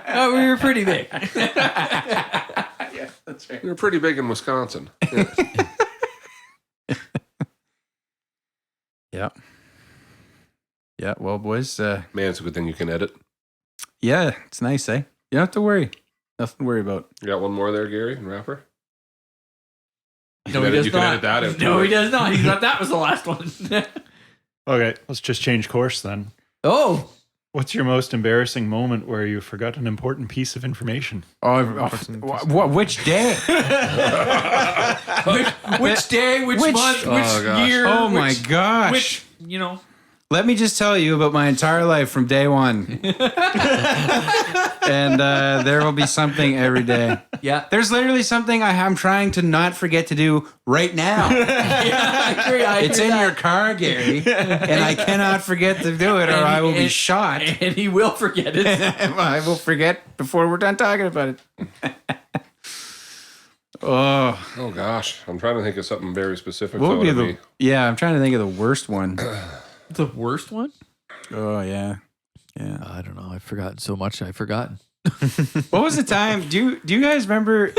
Oh, we were pretty big. Yeah, that's right. You're pretty big in Wisconsin. Yeah. Yeah. Well, boys. Man, it's a good thing you can edit. Yeah, it's nice, eh? You don't have to worry. Nothing to worry about. You got one more there, Gary, and rapper? No, he does You can not. edit that out, No, too. he does not. He thought that was the last one. Okay, let's just change course then. Oh. What's your most embarrassing moment where you forgot an important piece of information? Which day? Which day, which month, which gosh. year? Oh my which, gosh. Which, you know. Let me just tell you about my entire life from day one. And there will be something every day. Yeah. There's literally something I'm trying to not forget to do right now. I agree. It's in your car, Gary, and I cannot forget to do it or I will be shot. And he will forget it. I will forget before we're done talking about it. Oh, gosh. I'm trying to think of something very specific. What would be though, the? Yeah, I'm trying to think of the worst one. The worst one? Oh yeah. Yeah. I don't know. I've forgotten so much. I've forgotten. What was the time? Do you guys remember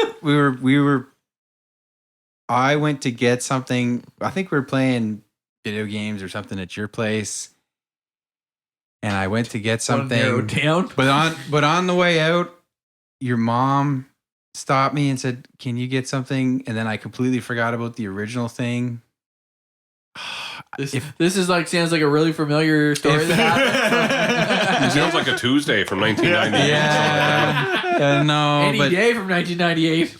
I went to get something. I think we were playing video games or something at your place. And I went to get something. Down. But on the way out, your mom stopped me and said, "Can you get something?" And then I completely forgot about the original thing. This is like sounds like a really familiar story that happened. It sounds like a Tuesday from 1998. Yeah. No. Any but, day from 1998.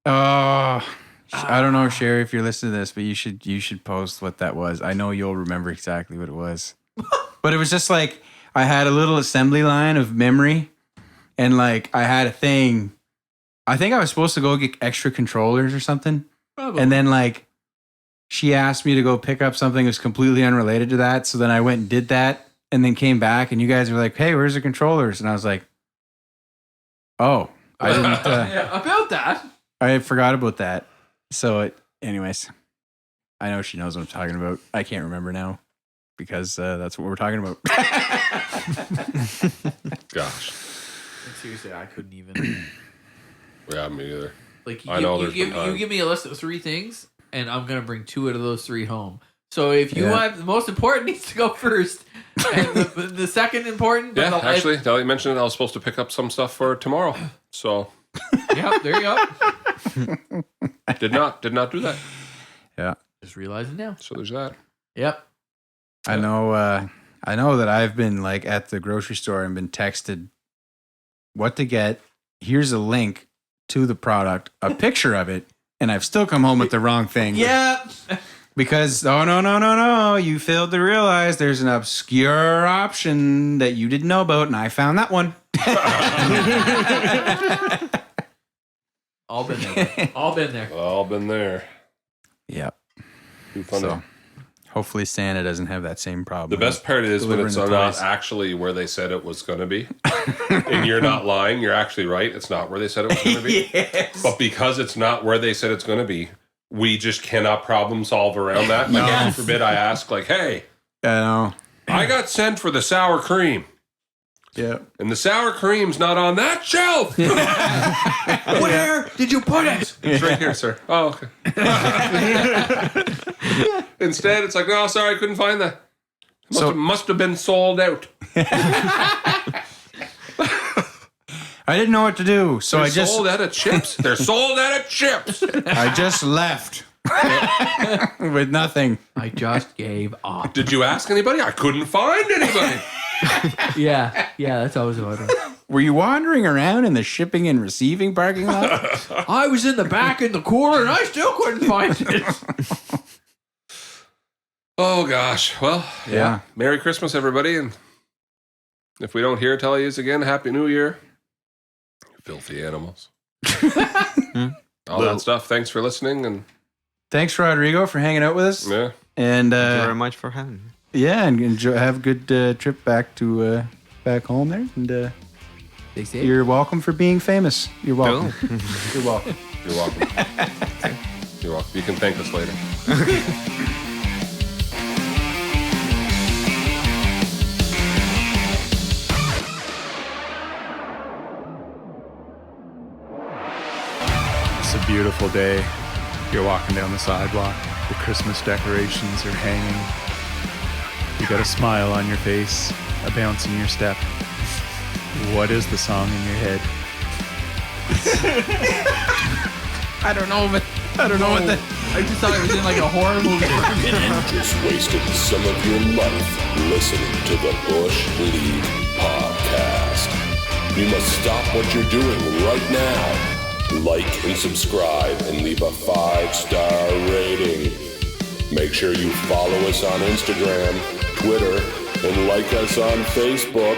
I don't know, Sherry, if you're listening to this, but you should post what that was. I know you'll remember exactly what it was. But it was just like I had a little assembly line of memory, and like I had a thing. I think I was supposed to go get extra controllers or something. Probably. And then like she asked me to go pick up something that was completely unrelated to that. So then I went and did that and then came back and you guys were like, "Hey, where's the controllers?" And I was like, "Oh, I didn't Yeah, about that. I forgot about that." So anyways, I know she knows what I'm talking about. I can't remember now because that's what we're talking about. Gosh. Seriously, I couldn't even. Yeah, me either. Like I know you there's been times. give me a list of 3 things, and I'm gonna bring 2 out of those 3 home. So if you have the most important needs to go first, and the second important. Yeah, actually, now that you mentioned it, I was supposed to pick up some stuff for tomorrow. So. Yep, there you go. Did not do that. Yeah. Just realizing now. So there's that. Yep. I know that I've been like at the grocery store and been texted what to get. Here's a link to the product, a picture of it, and I've still come home with the wrong thing. Yeah. Because no, you failed to realize there's an obscure option that you didn't know about, and I found that one. All been there. All been there. All been there. Yep. Too funny. So hopefully Santa doesn't have that same problem. The best part is when it's Delivering the not toys. actually where they said it was going to be. And you're not lying. You're actually right. It's not where they said it was going to be. Yes. But because it's not where they said it's going to be, we just cannot problem solve around that. Like, heaven forbid I ask, like, "Hey, I know. I got sent for the sour cream. Yeah. And the sour cream's not on that shelf." Where did you put it? It's right here, sir. Oh, okay. Instead, it's like, "No, sorry, I couldn't find that. Must have been sold out." I didn't know what to do, so They're sold out of chips. They're sold out of chips. I just left with nothing. I just gave up. Did you ask anybody? I couldn't find anybody. Yeah, that's always about it. Were you wandering around in the shipping and receiving parking lot? I was in the back in the corner and I still couldn't find it. Oh, gosh. Well, Yeah. Merry Christmas, everybody. And if we don't hear tell you again, Happy New Year. Filthy animals. All that stuff. Thanks for listening. And Thanks, Rodrigo, for hanging out with us. yeah. And Thank you very much for having me. yeah, and enjoy, have a good trip back to back home there. And They say you're welcome for being famous. You're welcome. You're welcome. You're welcome. You're welcome. You can thank us later. It's a beautiful day. You're walking down the sidewalk. The Christmas decorations are hanging. You got a smile on your face, a bounce in your step. What is the song in your head? I don't know, but I don't know what the. I just thought it was in like a horror movie. You just wasted some of your life listening to the Bush League podcast. You must stop what you're doing right now. Like and subscribe and leave a 5-star rating. Make sure you follow us on Instagram, Twitter, and like us on Facebook.